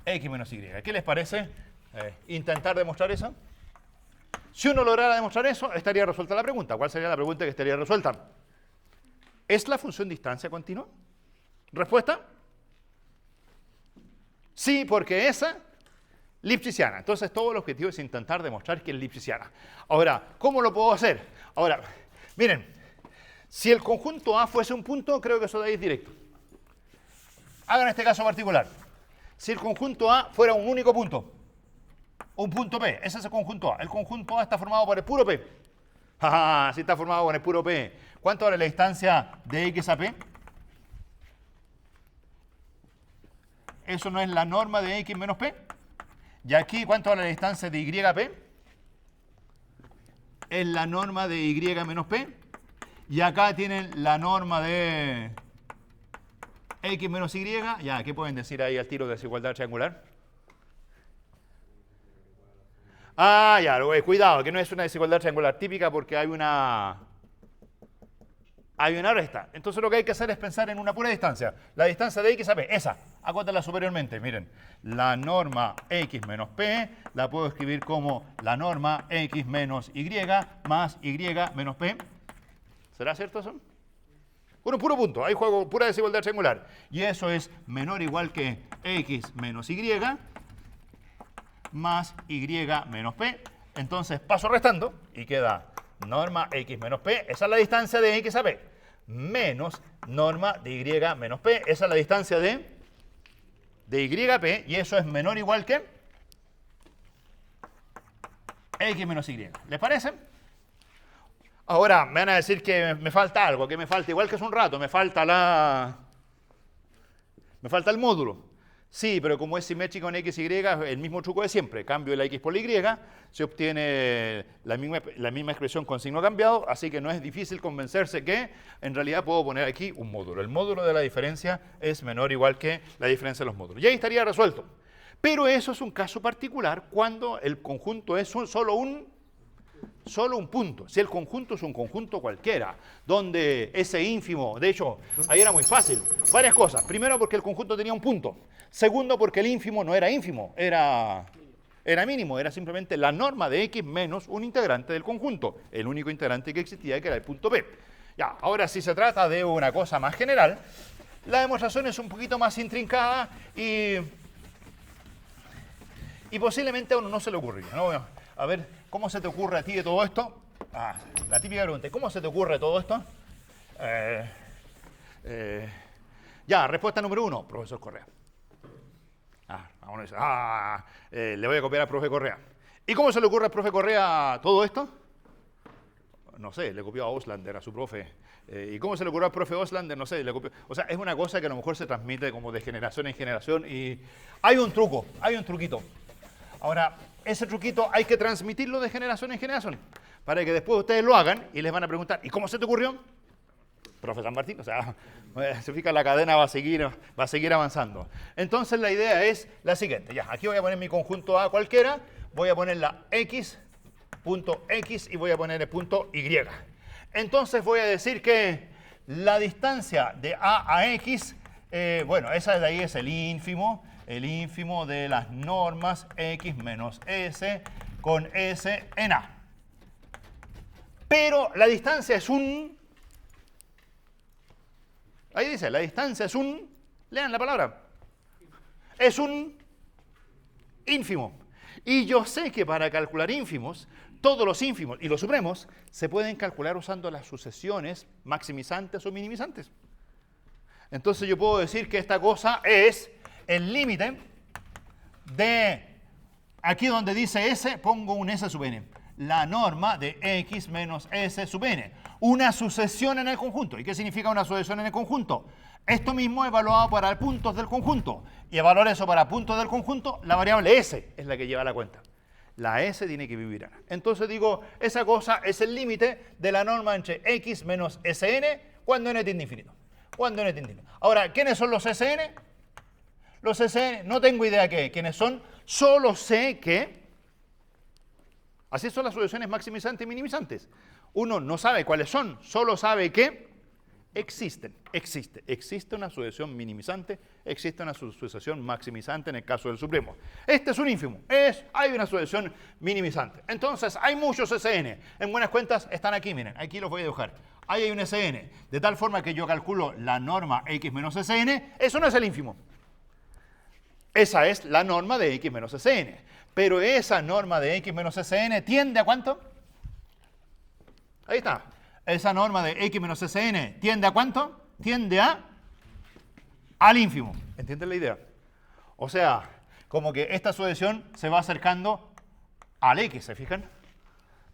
X menos Y. ¿Qué les parece intentar demostrar eso? Si uno lograra demostrar eso, estaría resuelta la pregunta. ¿Cuál sería la pregunta que estaría resuelta? ¿Es la función distancia continua? ¿Respuesta? Sí, porque esa lipschitziana. Entonces, todo el objetivo es intentar demostrar que es lipschitziana. Ahora, ¿cómo lo puedo hacer? Ahora, miren, si el conjunto A fuese un punto, creo que eso de ahí es directo. Hagan este caso particular. Si el conjunto A fuera un único punto, un punto P, ese es el conjunto A. El conjunto A está formado por el puro P. Sí está formado por el puro P. ¿Cuánto vale la distancia de X a P? ¿Eso no es la norma de X menos P? ¿Y aquí cuánto vale la distancia de Y a P? Es la norma de Y menos P. Y acá tienen la norma de X menos Y. Ya, ¿qué pueden decir ahí al tiro de desigualdad triangular? Ya, cuidado, que no es una desigualdad triangular típica porque hay una resta. Entonces lo que hay que hacer es pensar en una pura distancia. La distancia de X a P, esa, acótala superiormente. Miren, la norma X menos P la puedo escribir como la norma X menos Y más Y menos P. ¿Será cierto eso? Con un puro punto. Ahí juego pura desigualdad triangular. Y eso es menor o igual que x menos y más y menos p. Entonces paso restando y queda norma x menos p. Esa es la distancia de x a p. Menos norma de y menos p. Esa es la distancia de y a p. Y eso es menor o igual que x menos y. ¿Les parece? Ahora me van a decir que me falta algo, que me falta, igual que hace un rato, me falta el módulo. Sí, pero como es simétrico en x y, el mismo truco de siempre. Cambio la x por la y, se obtiene la misma expresión con signo cambiado, así que no es difícil convencerse que en realidad puedo poner aquí un módulo. El módulo de la diferencia es menor o igual que la diferencia de los módulos. Y ahí estaría resuelto. Pero eso es un caso particular cuando el conjunto es solo un punto. Si el conjunto es un conjunto cualquiera, donde ese ínfimo, de hecho, ahí era muy fácil. Varias cosas. Primero, porque el conjunto tenía un punto. Segundo, porque el ínfimo no era ínfimo, era mínimo. Era simplemente la norma de x menos un integrante del conjunto. El único integrante que existía, que era el punto P. Ya, ahora si se trata de una cosa más general, la demostración es un poquito más intrincada y posiblemente a uno no se le ocurriría, ¿no? A ver, ¿cómo se te ocurre a ti de todo esto? La típica pregunta, ¿cómo se te ocurre todo esto? Ya, respuesta número 1, profesor Correa. Le voy a copiar al profe Correa. ¿Y cómo se le ocurre al profe Correa todo esto? No sé, le copió a Oslander, a su profe. ¿Y cómo se le ocurrió al profe Oslander? No sé, le copió. O sea, es una cosa que a lo mejor se transmite como de generación en generación y hay un truco, hay un truquito. Ahora, ese truquito hay que transmitirlo de generación en generación para que después ustedes lo hagan y les van a preguntar, ¿y cómo se te ocurrió? Profe San Martín, o sea, se fija, la cadena va a seguir avanzando. Entonces la idea es la siguiente, ya, aquí voy a poner mi conjunto A cualquiera, voy a poner la x, punto x y voy a poner el punto y. Entonces voy a decir que la distancia de A a x, bueno, esa de ahí es el ínfimo de las normas x menos s con s en A. Pero la distancia es ahí dice, la distancia es lean la palabra, es un ínfimo. Y yo sé que para calcular ínfimos, todos los ínfimos y los supremos se pueden calcular usando las sucesiones maximizantes o minimizantes. Entonces yo puedo decir que esta cosa es el límite de, aquí donde dice S, pongo un S sub n. La norma de x menos S sub n. Una sucesión en el conjunto. ¿Y qué significa una sucesión en el conjunto? Esto mismo evaluado para puntos del conjunto. Y evaluar eso para puntos del conjunto, la variable S es la que lleva la cuenta. La S tiene que vivir acá. Entonces digo, esa cosa es el límite de la norma entre x menos Sn cuando n tiende a infinito. Cuando n tiende a infinito. Ahora, ¿quiénes son los Sn? Los Sn, no tengo idea quiénes son, solo sé que, así son las soluciones maximizantes y minimizantes. Uno no sabe cuáles son, solo sabe que existen. Existe una sucesión minimizante, existe una sucesión maximizante en el caso del supremo. Este es un ínfimo, hay una sucesión minimizante. Entonces, hay muchos Sn. En buenas cuentas están aquí, miren, aquí los voy a dibujar. Ahí hay un Sn, de tal forma que yo calculo la norma x menos Sn, eso no es el ínfimo. Esa es la norma de x menos Sn. Pero esa norma de x menos Sn tiende a ¿cuánto? Ahí está. Esa norma de x menos Sn tiende a ¿cuánto? Tiende al ínfimo. ¿Entienden la idea? O sea, como que esta sucesión se va acercando al x, ¿se fijan?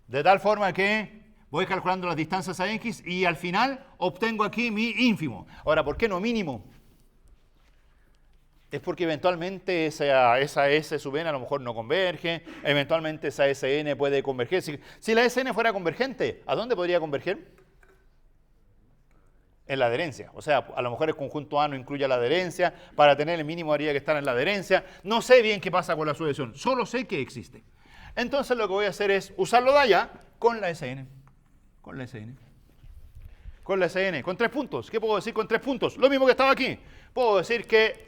De tal forma que voy calculando las distancias a x y al final obtengo aquí mi ínfimo. Ahora, ¿por qué no mínimo? Es porque eventualmente esa S sub n a lo mejor no converge, eventualmente esa Sn puede converger. Si la Sn fuera convergente, ¿a dónde podría converger? En la adherencia. O sea, a lo mejor el conjunto A no incluye la adherencia, para tener el mínimo habría que estar en la adherencia. No sé bien qué pasa con la sucesión, solo sé que existe. Entonces lo que voy a hacer es usarlo de allá con la Sn. Con la Sn. Con la Sn, con 3 puntos. ¿Qué puedo decir con 3 puntos? Lo mismo que estaba aquí. Puedo decir que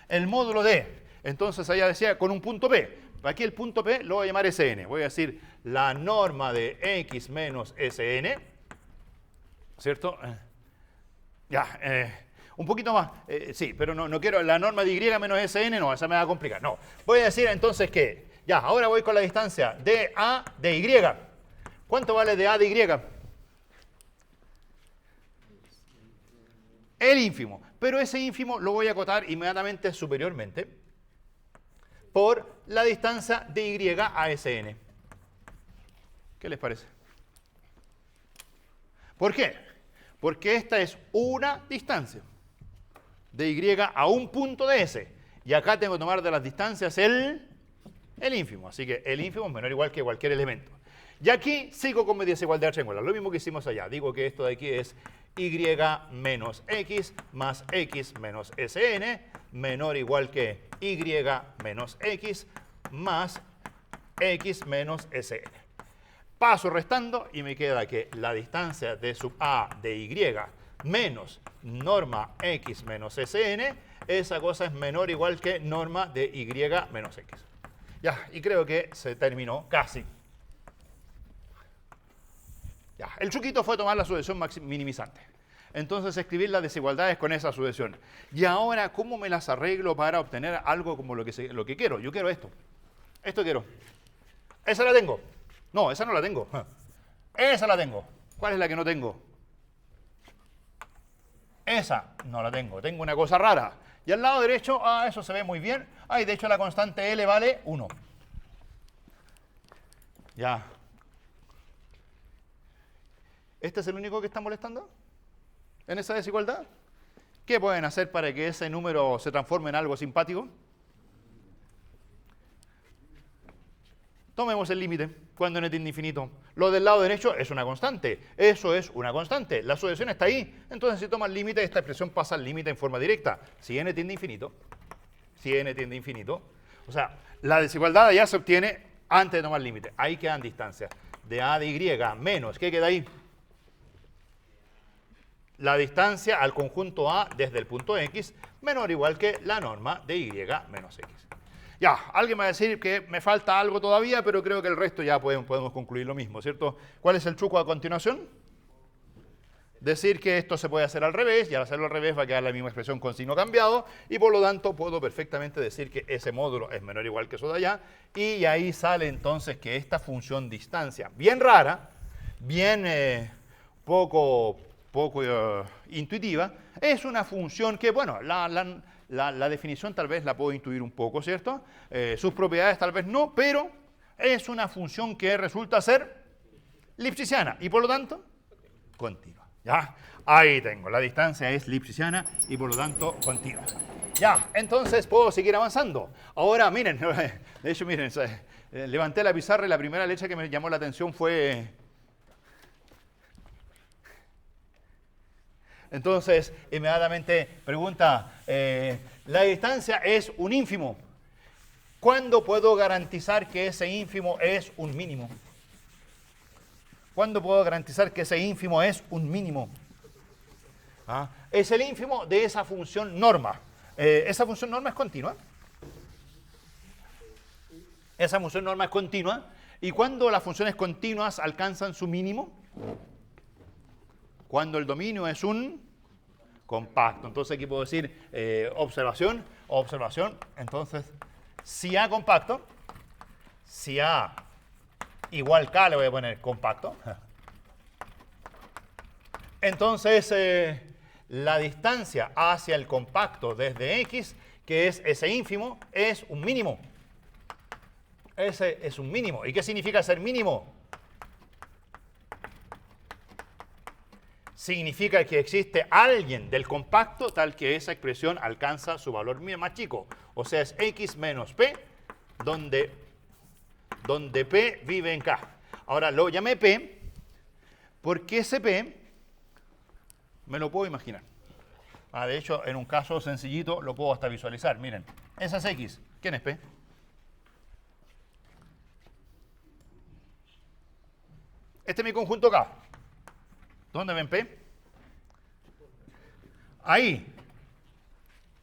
el módulo D, entonces allá decía con un punto P. Aquí el punto P lo voy a llamar Sn. Voy a decir la norma de x menos Sn, ¿cierto? Ya, un poquito más, sí, pero no quiero, la norma de y menos Sn, no, esa me va a complicar. No, voy a decir entonces que, ya, ahora voy con la distancia de A de Y. ¿Cuánto vale de A de Y? El ínfimo, pero ese ínfimo lo voy a acotar inmediatamente superiormente por la distancia de Y a Sn. ¿Qué les parece? ¿Por qué? Porque esta es una distancia de Y a un punto de S. Y acá tengo que tomar de las distancias el ínfimo. Así que el ínfimo es menor o igual que cualquier elemento. Y aquí sigo con mi desigualdad triangular. Lo mismo que hicimos allá. Digo que esto de aquí es Y menos X más X menos Sn menor o igual que Y menos X más X menos Sn. Paso restando y me queda que la distancia de sub A de Y menos norma X menos Sn, esa cosa es menor o igual que norma de Y menos X. Ya, y creo que se terminó casi. Ya, el truquito fue tomar la sucesión minimizante. Entonces escribir las desigualdades con esa sucesión. Y ahora, ¿cómo me las arreglo para obtener algo como lo que quiero? Yo quiero esto. Esto quiero. Esa la tengo. No, esa no la tengo. Esa la tengo. ¿Cuál es la que no tengo? Esa no la tengo. Tengo una cosa rara. Y al lado derecho, eso se ve muy bien. Y de hecho la constante L vale 1. Ya. ¿Este es el único que está molestando en esa desigualdad? ¿Qué pueden hacer para que ese número se transforme en algo simpático? Tomemos el límite cuando n tiende a infinito. Lo del lado derecho es una constante. Eso es una constante. La sucesión está ahí. Entonces, si tomas el límite, esta expresión pasa al límite en forma directa. Si n tiende a infinito, o sea, la desigualdad ya se obtiene antes de tomar el límite. Ahí quedan distancias. De A de Y menos, ¿qué queda ahí? La distancia al conjunto A desde el punto X menor o igual que la norma de Y menos X. Ya, alguien me va a decir que me falta algo todavía, pero creo que el resto ya podemos concluir lo mismo, ¿cierto? ¿Cuál es el truco a continuación? Decir que esto se puede hacer al revés, y al hacerlo al revés va a quedar la misma expresión con signo cambiado, y por lo tanto puedo perfectamente decir que ese módulo es menor o igual que eso de allá, y ahí sale entonces que esta función distancia, bien rara, bien poco intuitiva, es una función que, bueno, la definición tal vez la puedo intuir un poco, ¿cierto? Sus propiedades tal vez no, pero es una función que resulta ser lipschitziana y por lo tanto continua. ¿Ya? Ahí tengo, la distancia es lipschitziana y por lo tanto continua. Ya, entonces puedo seguir avanzando. Ahora, miren, de hecho, miren, levanté la pizarra y la primera letra que me llamó la atención fue... Entonces, inmediatamente pregunta, la distancia es un ínfimo. ¿Cuándo puedo garantizar que ese ínfimo es un mínimo? ¿Cuándo puedo garantizar que ese ínfimo es un mínimo? Es el ínfimo de esa función norma. ¿Esa función norma es continua? Esa función norma es continua. ¿Y cuándo las funciones continuas alcanzan su mínimo? Cuando el dominio es un compacto. Entonces aquí puedo decir observación. Entonces, si A compacto, si A igual K, le voy a poner compacto. Entonces, la distancia hacia el compacto desde X, que es ese ínfimo, es un mínimo. Ese es un mínimo. ¿Y qué significa ser mínimo? Significa que existe alguien del compacto tal que esa expresión alcanza su valor más chico. O sea, es X menos P, donde P vive en K. Ahora, lo llamé P porque ese P me lo puedo imaginar. De hecho, en un caso sencillito lo puedo hasta visualizar. Miren, esa es X. ¿Quién es P? Este es mi conjunto K. ¿Dónde ven P? Ahí.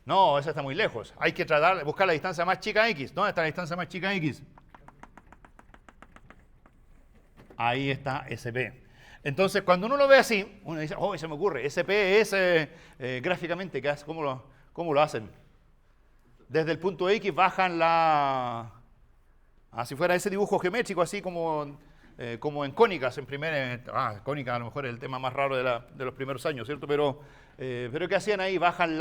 No, esa está muy lejos. Hay que tratar de buscar la distancia más chica X. ¿Dónde está la distancia más chica X? Ahí está ese P. Entonces, cuando uno lo ve así, uno dice, oh, se me ocurre, SP es gráficamente, ¿cómo lo hacen? Desde el punto X bajan la... si fuera ese dibujo geométrico, así como en cónicas, cónica a lo mejor es el tema más raro de los primeros años, ¿cierto? Pero ¿qué hacían ahí? Bajan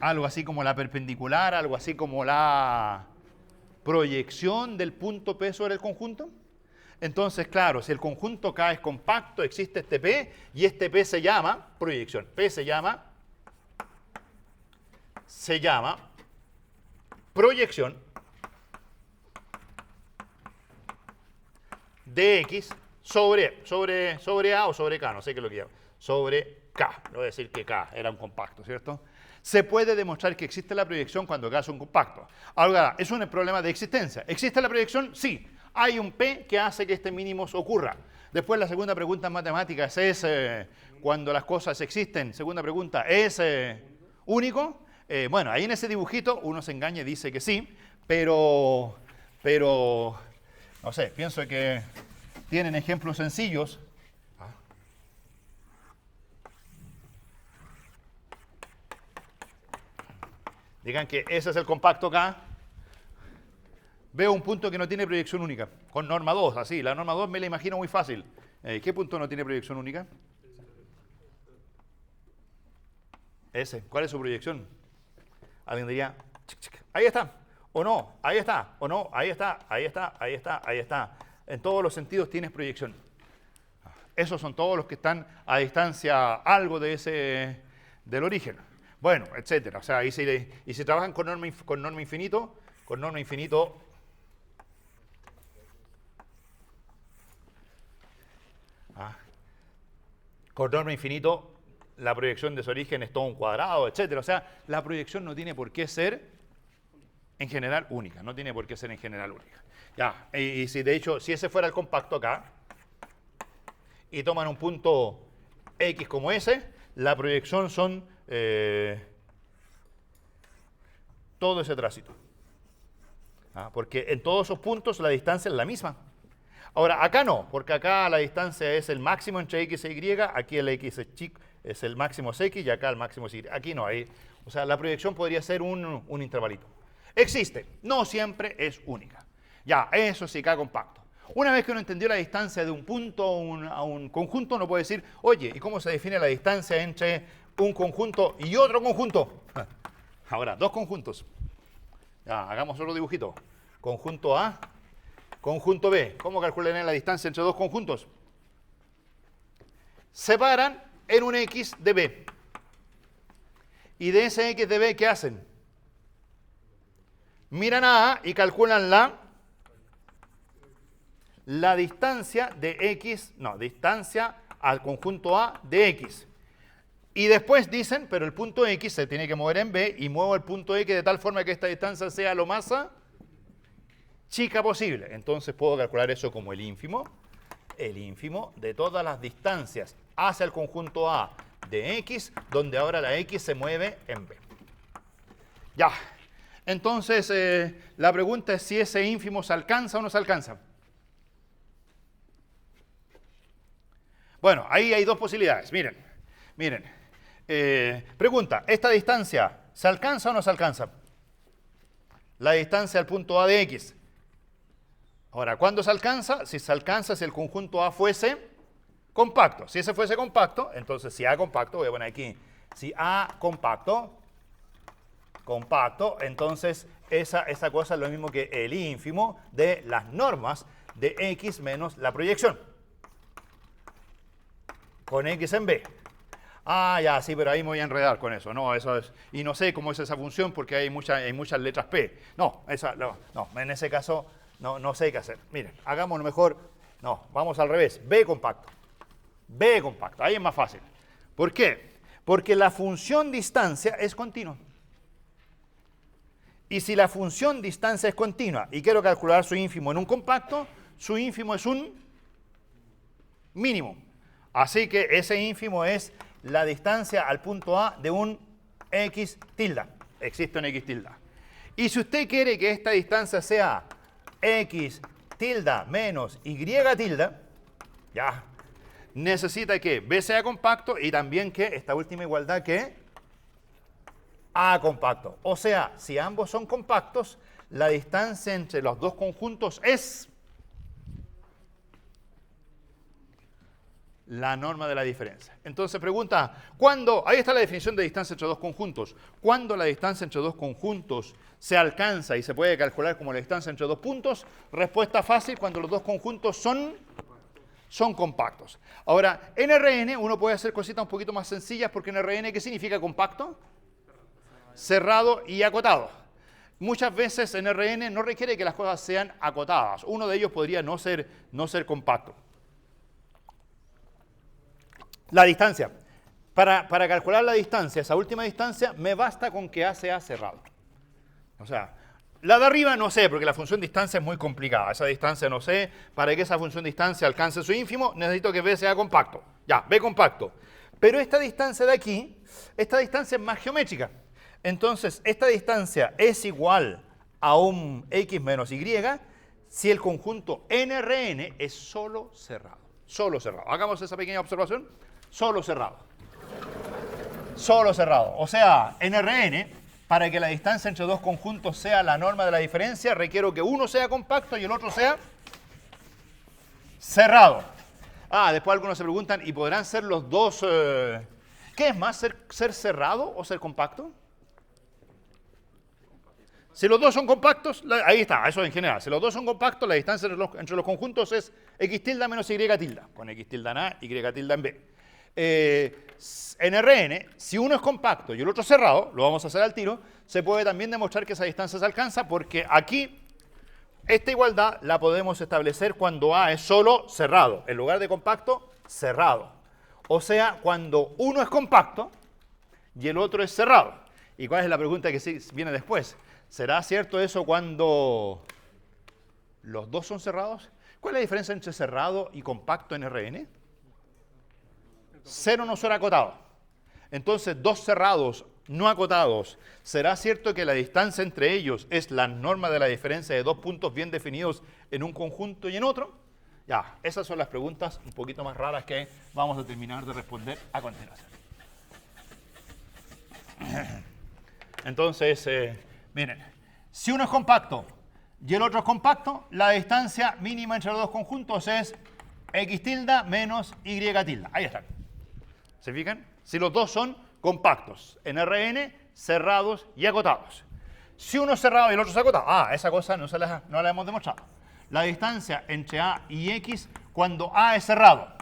algo así como la perpendicular, algo así como la proyección del punto P sobre el conjunto. Entonces, claro, si el conjunto K es compacto, existe este P, y este P se llama proyección. P se llama proyección de X sobre A o sobre K, no sé qué es lo que llama, sobre K. Le voy a decir que K era un compacto, ¿cierto? Se puede demostrar que existe la proyección cuando K es un compacto. Ahora, ¿es un problema de existencia? ¿Existe la proyección? Sí. Hay un P que hace que este mínimo ocurra. Después la segunda pregunta en matemáticas es, cuando las cosas existen, segunda pregunta, ¿es único? Bueno, ahí en ese dibujito uno se engaña y dice que sí, pero no sé, pienso que tienen ejemplos sencillos. Digan que ese es el compacto K. Veo un punto que no tiene proyección única, con norma 2, así. La norma 2 me la imagino muy fácil. ¿Qué punto no tiene proyección única? Ese. ¿Cuál es su proyección? Alguien diría, ahí está, o no, ahí está, o no, ahí está, ahí está, ahí está, ahí está. En todos los sentidos tienes proyección. Esos son todos los que están a distancia algo del origen. Bueno, etcétera. O sea, y si trabajan con norma infinito, con norma infinito, la proyección de su origen es todo un cuadrado, etcétera. O sea, la proyección no tiene por qué ser en general única, no tiene por qué ser en general única. Ya, y si de hecho, si ese fuera el compacto acá, y toman un punto X como ese, la proyección son todo ese tránsito. Porque en todos esos puntos la distancia es la misma. Ahora, acá no, porque acá la distancia es el máximo entre X e Y, aquí el X es el máximo es X y acá el máximo es Y. Aquí no hay. O sea, la proyección podría ser un intervalito. Existe, no siempre es única. Ya, eso sí, K compacto. Una vez que uno entendió la distancia de un punto a un conjunto, uno puede decir, oye, ¿y cómo se define la distancia entre un conjunto y otro conjunto? Ahora, dos conjuntos. Ya, hagamos otro dibujito. Conjunto A, conjunto B. ¿Cómo calculan la distancia entre dos conjuntos? Separan en un X de B. Y de ese X de B, ¿qué hacen? Miran a A y calculan la distancia de X, no, distancia al conjunto A de X. Y después dicen, pero el punto X se tiene que mover en B y muevo el punto X de tal forma que esta distancia sea lo más chica posible. Entonces puedo calcular eso como el ínfimo de todas las distancias hacia el conjunto A de X, donde ahora la X se mueve en B. Ya. Entonces, la pregunta es si ese ínfimo se alcanza o no se alcanza. Bueno, ahí hay dos posibilidades. Miren. Pregunta, ¿esta distancia se alcanza o no se alcanza? La distancia al punto A de X. Ahora, ¿cuándo se alcanza? Si se alcanza si el conjunto A fuese compacto. Si ese fuese compacto, entonces si A compacto, voy a poner aquí, si A compacto, entonces esa cosa es lo mismo que el ínfimo de las normas de X menos la proyección. Con X en B. Ya, sí, pero ahí me voy a enredar con eso. No, eso es. Y no sé cómo es esa función porque hay muchas letras P. No, en ese caso no sé qué hacer. Miren, hagámoslo mejor. No, vamos al revés. B compacto. Ahí es más fácil. ¿Por qué? Porque la función distancia es continua. Y si la función distancia es continua y quiero calcular su ínfimo en un compacto, su ínfimo es un mínimo. Así que ese ínfimo es la distancia al punto A de un X tilde. Existe un X tilde. Y si usted quiere que esta distancia sea X tilde menos y tilde, ya, necesita que B sea compacto y también que esta última igualdad que A compacto. O sea, si ambos son compactos, la distancia entre los dos conjuntos es la norma de la diferencia. Entonces pregunta, ¿cuándo? Ahí está la definición de distancia entre dos conjuntos. ¿Cuándo la distancia entre dos conjuntos se alcanza y se puede calcular como la distancia entre dos puntos? Respuesta fácil, cuando los dos conjuntos son compactos. Ahora, en Rn uno puede hacer cositas un poquito más sencillas, porque en Rn, ¿qué significa compacto? Cerrado y acotado. Muchas veces en Rn no requiere que las cosas sean acotadas. Uno de ellos podría no ser compacto. La distancia. Para calcular la distancia, esa última distancia, me basta con que A sea cerrado. O sea, la de arriba no sé, porque la función distancia es muy complicada. Esa distancia no sé. Para que esa función distancia alcance su ínfimo, necesito que B sea compacto. Ya, B compacto. Pero esta distancia de aquí, esta distancia es más geométrica. Entonces, esta distancia es igual a un X menos Y si el conjunto NRN es solo cerrado. Solo cerrado. Hagamos esa pequeña observación. Solo cerrado. Solo cerrado. O sea, en Rn, para que la distancia entre dos conjuntos sea la norma de la diferencia, requiero que uno sea compacto y el otro sea cerrado. Después algunos se preguntan, ¿y podrán ser los dos? ¿Qué es más, ser cerrado o ser compacto? Si los dos son compactos, ahí está, eso en general. Si los dos son compactos, la distancia entre los conjuntos es X tilde menos Y tilde. Con X tilde en A, Y tilde en B. En Rn, si uno es compacto y el otro cerrado, lo vamos a hacer al tiro, se puede también demostrar que esa distancia se alcanza, porque aquí esta igualdad la podemos establecer cuando A es solo cerrado, en lugar de compacto, cerrado. O sea, cuando uno es compacto y el otro es cerrado. ¿Y cuál es la pregunta que viene después? ¿Será cierto eso cuando los dos son cerrados? ¿Cuál es la diferencia entre cerrado y compacto en Rn? Cero no ser acotado. Entonces, dos cerrados no acotados. ¿Será cierto que la distancia entre ellos es la norma de la diferencia de dos puntos bien definidos en un conjunto y en otro? Ya, esas son las preguntas un poquito más raras que vamos a terminar de responder a continuación. Entonces, miren, si uno es compacto y el otro es compacto, la distancia mínima entre los dos conjuntos es X tilde menos Y tilde. Ahí están. ¿Se fijan? Si los dos son compactos, en Rn, cerrados y acotados. Si uno es cerrado y el otro es acotado, esa cosa no la hemos demostrado. La distancia entre A y X cuando A es cerrado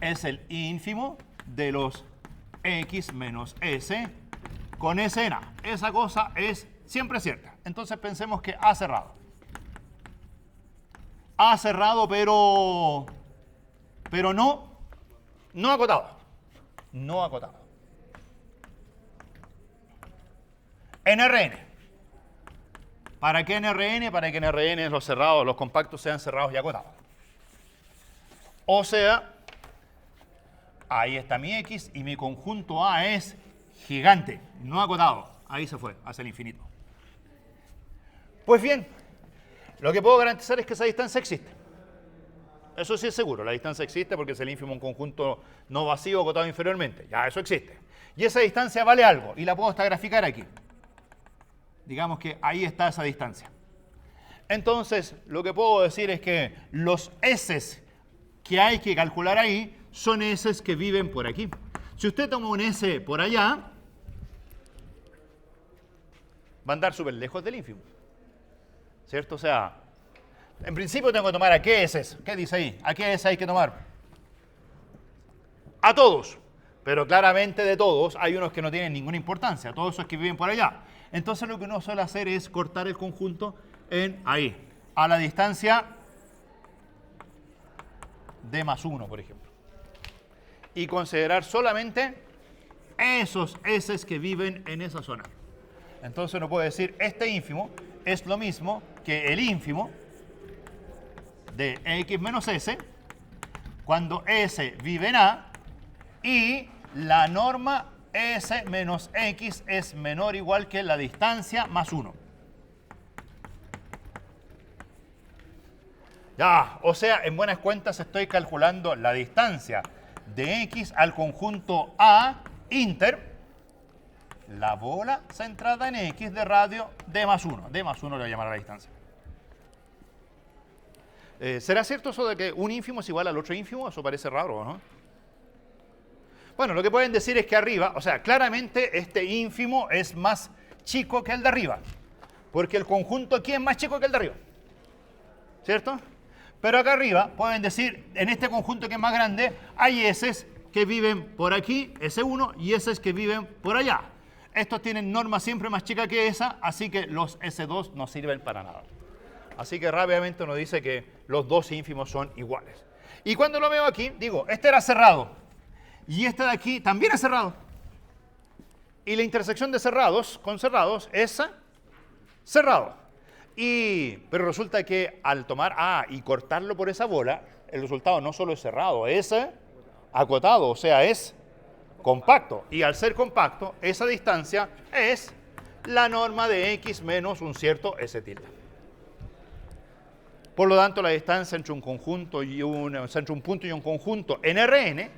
es el ínfimo de los X menos S con S en A. Esa cosa es siempre cierta. Entonces pensemos que A cerrado. A cerrado, pero no acotado. No acotado. NRN. ¿Para qué NRN? Para que NRN los compactos sean cerrados y acotados. O sea, ahí está mi X y mi conjunto A es gigante, no acotado. Ahí se fue, hacia el infinito. Pues bien, lo que puedo garantizar es que esa distancia existe. Eso sí es seguro, la distancia existe porque es el ínfimo un conjunto no vacío acotado inferiormente. Ya, eso existe. Y esa distancia vale algo, y la puedo hasta graficar aquí. Digamos que ahí está esa distancia. Entonces, lo que puedo decir es que los S que hay que calcular ahí son S que viven por aquí. Si usted toma un S por allá, va a andar súper lejos del ínfimo. ¿Cierto? O sea, en principio tengo que tomar a qué S. ¿Qué dice ahí? ¿A qué S hay que tomar? A todos. Pero claramente de todos hay unos que no tienen ninguna importancia. Todos esos que viven por allá. Entonces lo que uno suele hacer es cortar el conjunto en ahí. A la distancia d más 1, por ejemplo. Y considerar solamente esos S que viven en esa zona. Entonces uno puede decir, este ínfimo es lo mismo que el ínfimo de X menos S cuando S vive en A y la norma S menos X es menor o igual que la distancia más 1. Ya, o sea, en buenas cuentas estoy calculando la distancia de X al conjunto A inter la bola centrada en X de radio D más 1. D más 1 le voy a llamar a la distancia. ¿Será cierto eso de que un ínfimo es igual al otro ínfimo? Eso parece raro, ¿no? Bueno, lo que pueden decir es que arriba, o sea, claramente este ínfimo es más chico que el de arriba. Porque el conjunto aquí es más chico que el de arriba. ¿Cierto? Pero acá arriba pueden decir, en este conjunto que es más grande, hay S que viven por aquí, S1, y S que viven por allá. Estos tienen norma siempre más chica que esa, así que los S2 no sirven para nada. Así que rápidamente nos dice que los dos ínfimos son iguales. Y cuando lo veo aquí, digo, este era cerrado, y este de aquí también es cerrado. Y la intersección de cerrados con cerrados es cerrado. Pero resulta que al tomar A y cortarlo por esa bola, el resultado no solo es cerrado, es acotado, o sea, es compacto. Y al ser compacto, esa distancia es la norma de X menos un cierto S tilde. Por lo tanto, la distancia entre un conjunto y entre un punto y un conjunto en Rn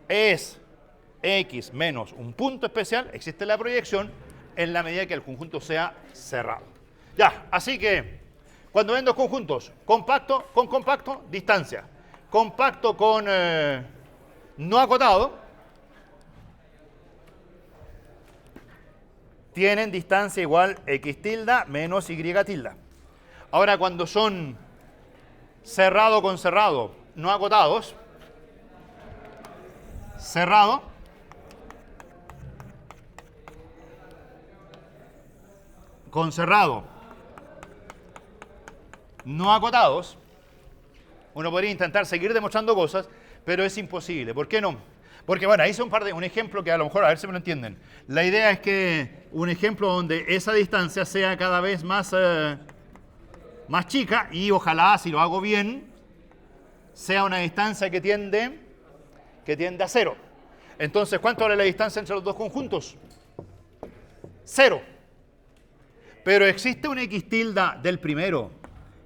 es X menos un punto especial, existe la proyección, en la medida que el conjunto sea cerrado. Ya, así que cuando ven dos conjuntos, compacto con compacto, distancia. Compacto con no acotado, tienen distancia igual X tilde menos Y tilde. Ahora, cuando son cerrado con cerrado, no acotados, cerrado con cerrado, no acotados, uno podría intentar seguir demostrando cosas, pero es imposible. ¿Por qué no? Porque, bueno, ahí hice un ejemplo que a lo mejor, a ver si me lo entienden. La idea es que un ejemplo donde esa distancia sea cada vez más chica y ojalá, si lo hago bien, sea una distancia que tiende a 0. Entonces, ¿cuánto vale la distancia entre los dos conjuntos? 0. Pero existe un X tilde del primero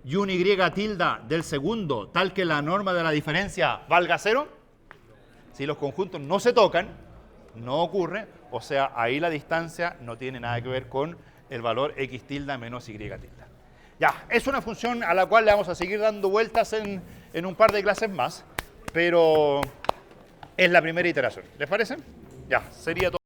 y un Y tilde del segundo, tal que la norma de la diferencia valga 0. Si los conjuntos no se tocan, no ocurre, o sea, ahí la distancia no tiene nada que ver con el valor X tilde menos Y tilde. Ya, es una función a la cual le vamos a seguir dando vueltas en un par de clases más, pero es la primera iteración. ¿Les parece? Ya, sería todo.